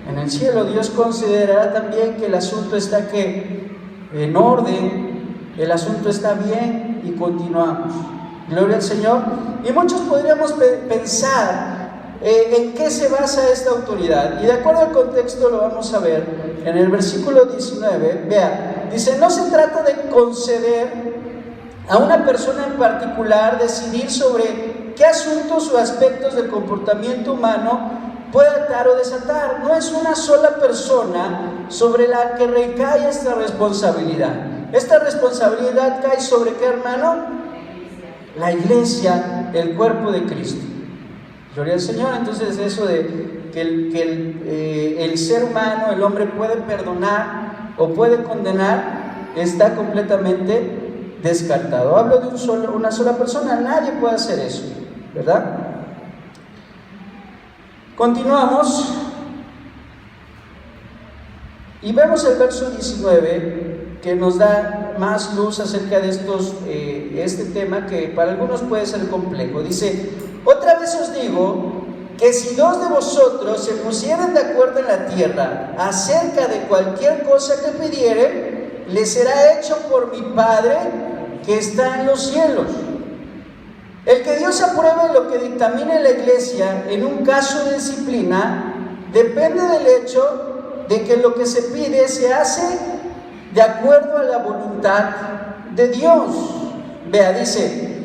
en el cielo. Dios considerará también que el asunto está en orden, el asunto está bien, y continuamos. Gloria al Señor. Y muchos podríamos pensar en qué se basa esta autoridad, y de acuerdo al contexto lo vamos a ver en el versículo 19. Vea, dice, no se trata de conceder a una persona en particular decidir sobre qué asuntos o aspectos del comportamiento humano puede atar o desatar. No es una sola persona sobre la que recae esta responsabilidad. Esta responsabilidad cae sobre ¿qué, hermano? La iglesia, el cuerpo de Cristo. Gloria al Señor. Entonces eso de que el ser humano, el hombre, puede perdonar o puede condenar, está completamente descartado. Hablo de una sola persona, nadie puede hacer eso, ¿verdad? Continuamos y vemos el verso 19, que nos da más luz acerca de este tema, que para algunos puede ser complejo. Dice, otra vez os digo que si 2 de vosotros se pusieren de acuerdo en la tierra acerca de cualquier cosa que pidieren, le será hecho por mi Padre que está en los cielos. El que Dios apruebe lo que dictamine la iglesia en un caso de disciplina depende del hecho de que lo que se pide se hace de acuerdo a la voluntad de Dios. Vea, dice,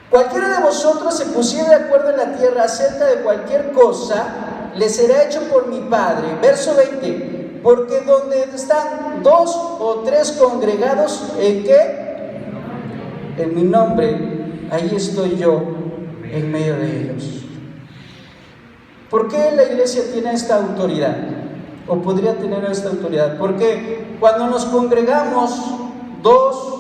cualquiera de vosotros se pusiera de acuerdo en la tierra acerca de cualquier cosa, le será hecho por mi Padre. Verso 20, porque donde están 2 o 3 congregados, ¿en qué? En mi nombre, ahí estoy yo en medio de ellos. ¿Por qué la iglesia tiene esta autoridad? O podría tener esta autoridad. Porque cuando nos congregamos 2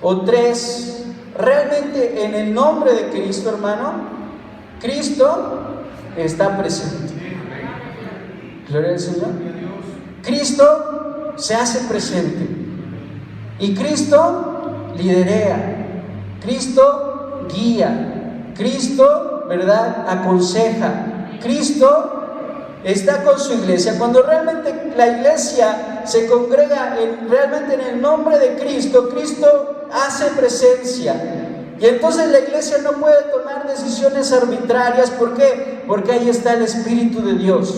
o 3, realmente en el nombre de Cristo, hermano, Cristo está presente. Gloria al Señor. Cristo se hace presente. Y Cristo liderea, Cristo guía, Cristo, ¿verdad?, aconseja, Cristo está con su iglesia. Cuando realmente la iglesia se congrega realmente en el nombre de Cristo, Cristo hace presencia. Y entonces la iglesia no puede tomar decisiones arbitrarias. ¿Por qué? Porque ahí está el Espíritu de Dios.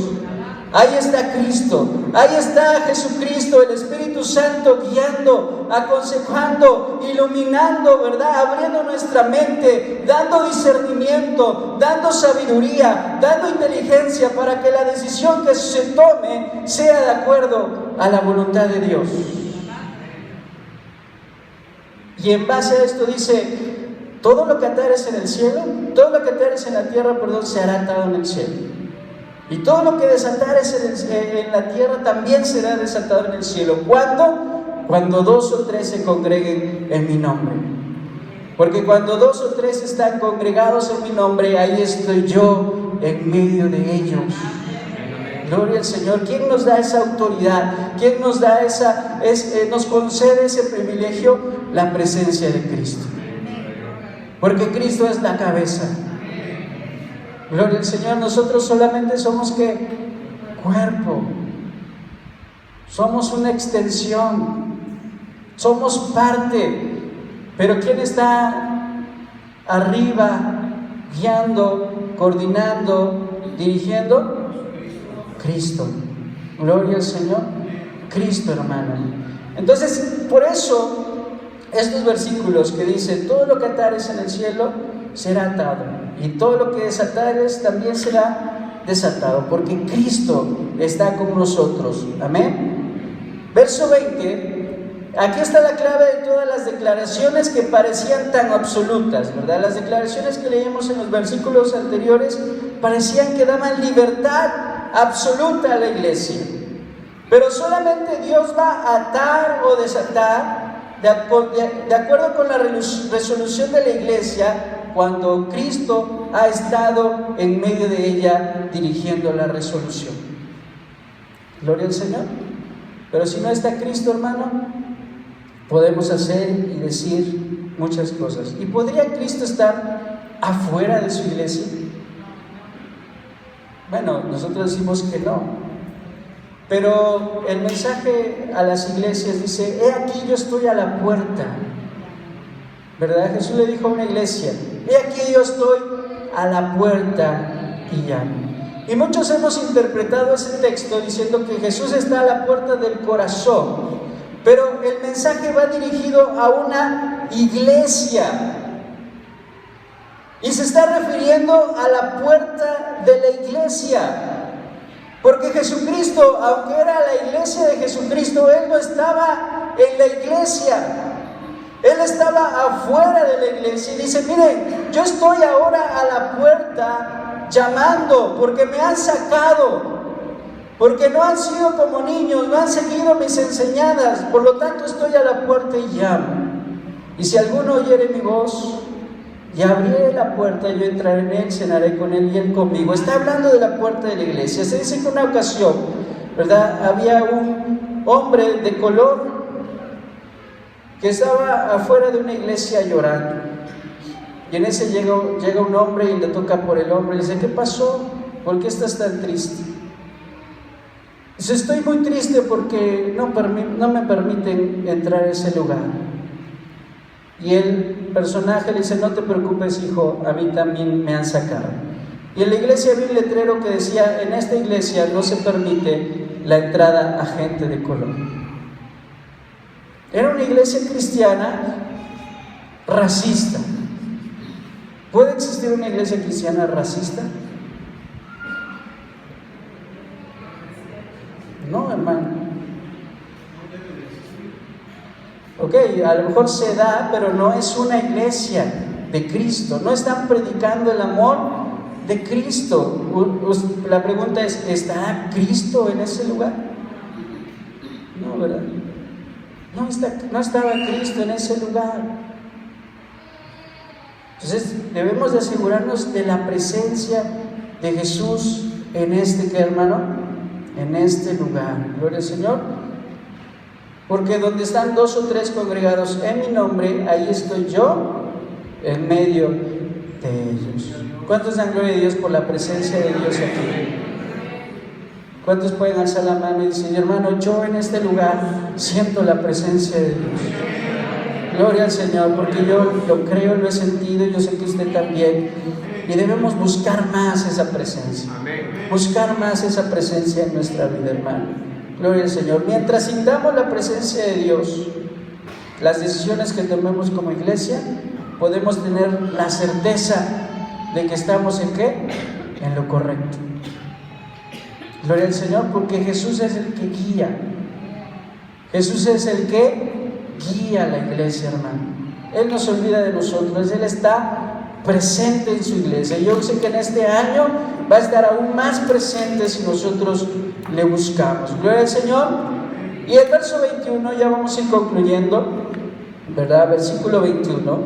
Ahí está Cristo, ahí está Jesucristo, el Espíritu Santo guiando, aconsejando, iluminando, ¿verdad?, abriendo nuestra mente, dando discernimiento, dando sabiduría, dando inteligencia para que la decisión que se tome sea de acuerdo a la voluntad de Dios. Y en base a esto dice, todo lo que atares en el cielo, todo lo que atares en la tierra, se hará atado en el cielo. Y todo lo que desatares en la tierra también será desatado en el cielo. ¿Cuándo? Cuando 2 o 3 se congreguen en mi nombre. Porque cuando 2 o 3 están congregados en mi nombre, ahí estoy yo en medio de ellos. Gloria al Señor. ¿Quién nos da esa autoridad? ¿Quién nos da nos concede ese privilegio? La presencia de Cristo. Porque Cristo es la cabeza. Gloria al Señor. Nosotros solamente somos ¿qué? Cuerpo. Somos una extensión. Somos parte. Pero ¿quién está arriba, guiando, coordinando, dirigiendo? Cristo. Gloria al Señor. Cristo, hermano. Entonces, por eso, estos versículos que dicen: todo lo que atares en el cielo será atado, y todo lo que desatares también será desatado, porque Cristo está con nosotros. Amén. Verso 20. Aquí está la clave de todas las declaraciones que parecían tan absolutas, ¿verdad? Las declaraciones que leímos en los versículos anteriores parecían que daban libertad absoluta a la iglesia. Pero solamente Dios va a atar o desatar de acuerdo con la resolución de la iglesia, cuando Cristo ha estado en medio de ella dirigiendo la resolución. Gloria al Señor. Pero si no está Cristo, hermano, podemos hacer y decir muchas cosas. ¿Y podría Cristo estar afuera de su iglesia? Bueno, nosotros decimos que no. Pero el mensaje a las iglesias dice: he aquí yo estoy a la puerta. ¿Verdad? Jesús le dijo a una iglesia: he aquí yo estoy a la puerta y llamo. Y muchos hemos interpretado ese texto diciendo que Jesús está a la puerta del corazón. Pero el mensaje va dirigido a una iglesia. Y se está refiriendo a la puerta de la iglesia. Porque Jesucristo, aunque era la iglesia de Jesucristo, Él no estaba en la iglesia. Él estaba afuera de la iglesia. Y dice: miren, yo estoy ahora a la puerta llamando, porque me han sacado. Porque no han sido como niños, no han seguido mis enseñanzas. Por lo tanto estoy a la puerta y llamo. Y si alguno oyere mi voz y abriré la puerta, yo entraré en él, cenaré con él y él conmigo. Está hablando de la puerta de la iglesia. Se dice que una ocasión, ¿verdad?, había un hombre de color que estaba afuera de una iglesia llorando. Y en ese llega un hombre y le toca por el hombro y le dice: ¿qué pasó? ¿Por qué estás tan triste? Dice: estoy muy triste porque no me permiten entrar a ese lugar. Y el personaje le dice: no te preocupes, hijo, a mí también me han sacado. Y en la iglesia había un letrero que decía: en esta iglesia no se permite la entrada a gente de color. Era una iglesia cristiana racista. ¿Puede existir una iglesia cristiana racista? No, hermano. Ok, a lo mejor se da, pero no es una iglesia de Cristo. No están predicando el amor de Cristo. La pregunta es: ¿está Cristo en ese lugar? No, ¿verdad? No estaba Cristo en ese lugar. Entonces debemos de asegurarnos de la presencia de Jesús en este, ¿qué, hermano? En este lugar. Gloria al Señor. Porque donde están 2 o 3 congregados en mi nombre, ahí estoy yo en medio de ellos. ¿Cuántos dan gloria a Dios por la presencia de Dios aquí? ¿Cuántos pueden alzar la mano y decir: hermano, yo en este lugar siento la presencia de Dios? Gloria al Señor, porque yo lo creo, lo he sentido, y yo sé que usted también. Y debemos buscar más esa presencia. Buscar más esa presencia en nuestra vida, hermano. Gloria al Señor. Mientras sintamos la presencia de Dios, las decisiones que tomemos como iglesia, podemos tener la certeza de que estamos ¿en qué? En lo correcto. Gloria al Señor, porque Jesús es el que guía. Jesús es el que guía a la iglesia, hermano. Él no se olvida de nosotros. Él está presente en su iglesia. Yo sé que en este año va a estar aún más presente si nosotros le buscamos. Gloria al Señor. Y el verso 21, ya vamos a ir concluyendo, ¿verdad? Versículo 21.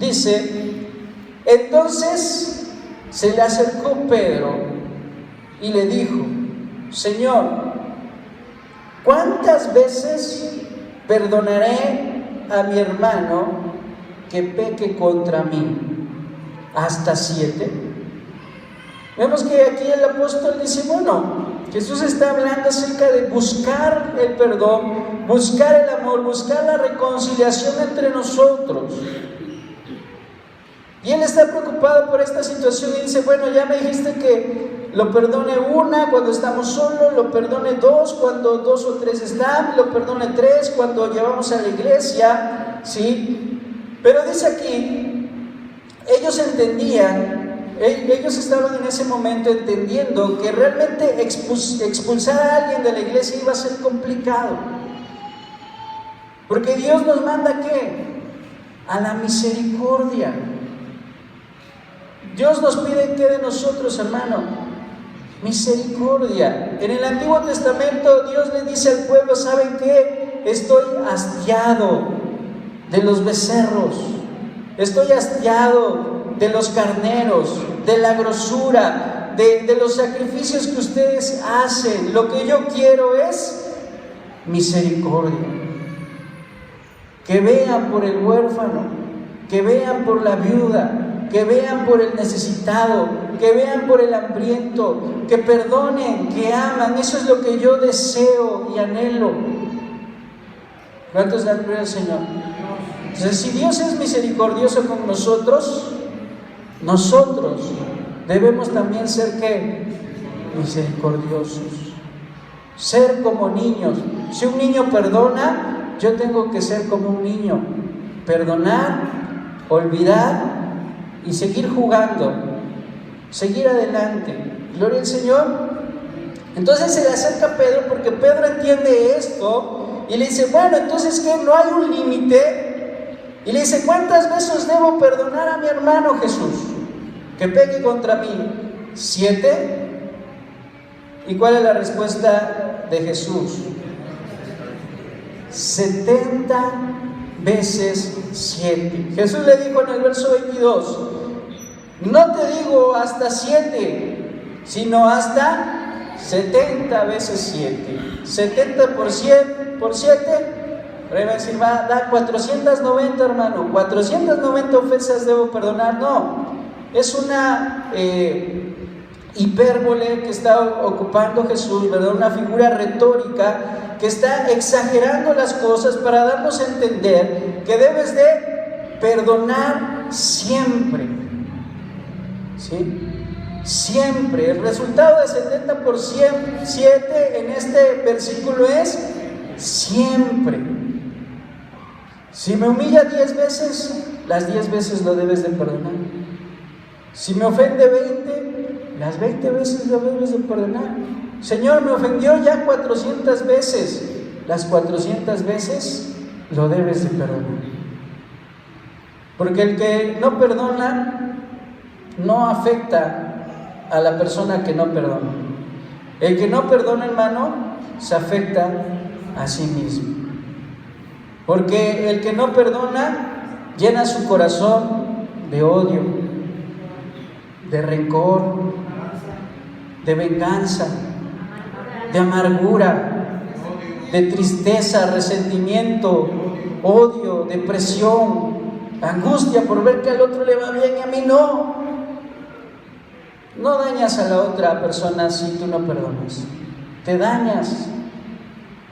Dice, entonces se le acercó Pedro y le dijo, Señor, ¿cuántas veces perdonaré a mi hermano que peque contra mí? ¿Hasta 7? Vemos que aquí el apóstol dice, bueno, Jesús está hablando acerca de buscar el perdón, buscar el amor, buscar la reconciliación entre nosotros. Y él está preocupado por esta situación y dice, bueno, ya me dijiste que lo perdone 1 cuando estamos solos, lo perdone 2 cuando 2 o 3 están, lo perdone 3 cuando llevamos a la iglesia, ¿sí? Pero dice aquí, ellos entendían, ellos estaban en ese momento entendiendo que realmente expulsar a alguien de la iglesia iba a ser complicado. Porque Dios nos manda, ¿qué? A la misericordia. Dios nos pide, ¿qué de nosotros, hermano? Misericordia. En el Antiguo Testamento Dios le dice al pueblo, ¿saben qué? Estoy hastiado de los becerros, estoy hastiado de los carneros, de la grosura, de los sacrificios que ustedes hacen. Lo que yo quiero es misericordia. Que vean por el huérfano, que vean por la viuda, que vean por el necesitado, que vean por el hambriento, que perdonen, que aman. Eso es lo que yo deseo y anhelo. ¿Cuántos dan gloria al Señor? Entonces, si Dios es misericordioso con nosotros, nosotros debemos también ser, ¿qué? Misericordiosos. Ser como niños. Si un niño perdona, yo tengo que ser como un niño. Perdonar, olvidar y seguir jugando, seguir adelante. Gloria al Señor. Entonces se le acerca a Pedro, porque Pedro entiende esto y le dice, bueno, entonces ¿qué? ¿No hay un límite? Y le dice, ¿cuántas veces debo perdonar a mi hermano Jesús que peque contra mí? 7. ¿Y cuál es la respuesta de Jesús? 70 veces 7. Jesús le dijo en el verso 22, no te digo hasta 7, sino hasta 70 veces 7. 70 por 100 por 7, pero va a decir, da 490, hermano. 490 ofensas debo perdonar. No, es una hipérbole que está ocupando Jesús, ¿verdad? Una figura retórica que está exagerando las cosas para darnos a entender que debes de perdonar siempre, ¿sí? Siempre. El resultado de 70 por 7 en este versículo es siempre. Si me humilla 10 veces, las 10 veces lo debes de perdonar. Si me ofende 20, las 20 veces lo debes de perdonar. Señor, me ofendió ya 400 veces, las 400 veces lo debes de perdonar. Porque el que no perdona no afecta a la persona que no perdona. El que no perdona, hermano, se afecta a sí mismo. Porque el que no perdona llena su corazón de odio, de rencor, de venganza, de amargura, de tristeza, resentimiento, odio, depresión, angustia por ver que al otro le va bien y a mí no. No dañas a la otra persona si tú no perdonas. Te dañas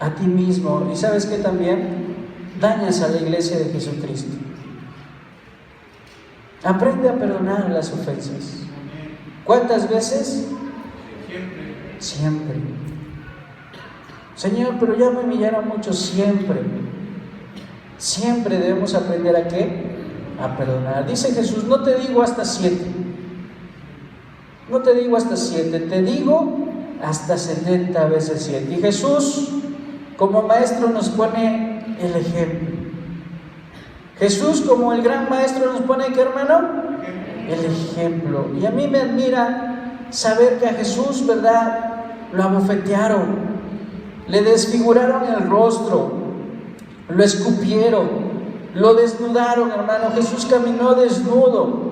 a ti mismo. Y ¿sabes qué también? Dañas a la iglesia de Jesucristo. Aprende a perdonar las ofensas. ¿Cuántas veces? Siempre. Señor, pero ya me humillaron mucho. Siempre. Siempre debemos aprender ¿a qué? A perdonar. Dice Jesús, no te digo hasta 7. No te digo hasta 7, te digo hasta 70 veces 7. Y Jesús, como maestro, nos pone el ejemplo. Jesús, como el gran maestro, nos pone, ¿qué, hermano? El ejemplo. Y a mí me admira saber que a Jesús, ¿verdad?, lo abofetearon, le desfiguraron el rostro, lo escupieron, Lo desnudaron, hermano. Jesús caminó desnudo.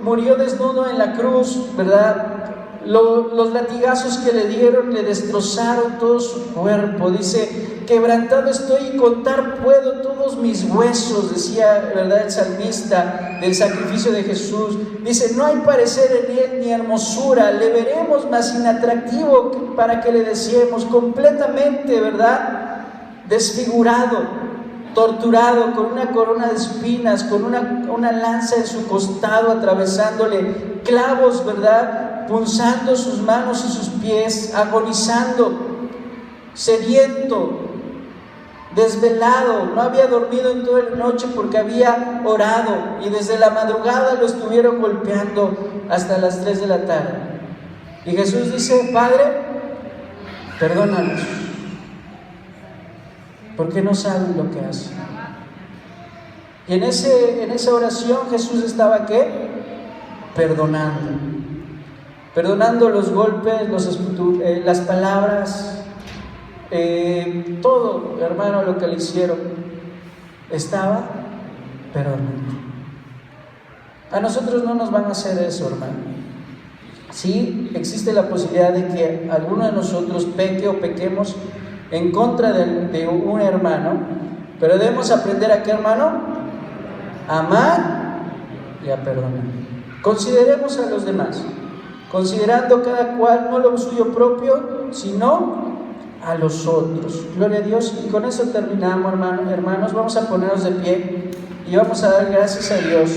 Murió desnudo en la cruz, ¿verdad? Los latigazos que le dieron le destrozaron todo su cuerpo. Dice, quebrantado estoy y contar puedo todos mis huesos, decía, ¿verdad?, el salmista del sacrificio de Jesús. Dice, no hay parecer en él ni hermosura, le veremos más inatractivo para que le deseemos, completamente, ¿verdad?, desfigurado, torturado, con una corona de espinas, con una lanza en su costado, atravesándole, clavos, ¿verdad?, punzando sus manos y sus pies, agonizando, sediento, desvelado, no había dormido en toda la noche porque había orado, y desde la madrugada lo estuvieron golpeando hasta las 3 de la tarde. Y Jesús dice, Padre, perdónalos, porque no saben lo que hacen. Y en esa oración Jesús estaba, ¿qué? Perdonando los golpes, las palabras, todo, hermano, lo que le hicieron. Estaba perdonando. A nosotros no nos van a hacer eso, hermano. Sí, existe la posibilidad de que alguno de nosotros peque o pequemos en contra de un hermano, pero debemos aprender a, ¿qué, hermano? A amar y a perdonar. Consideremos a los demás, considerando cada cual no lo suyo propio, sino a los otros. Gloria a Dios. Y con eso terminamos, hermanos. Vamos a ponernos de pie y vamos a dar gracias a Dios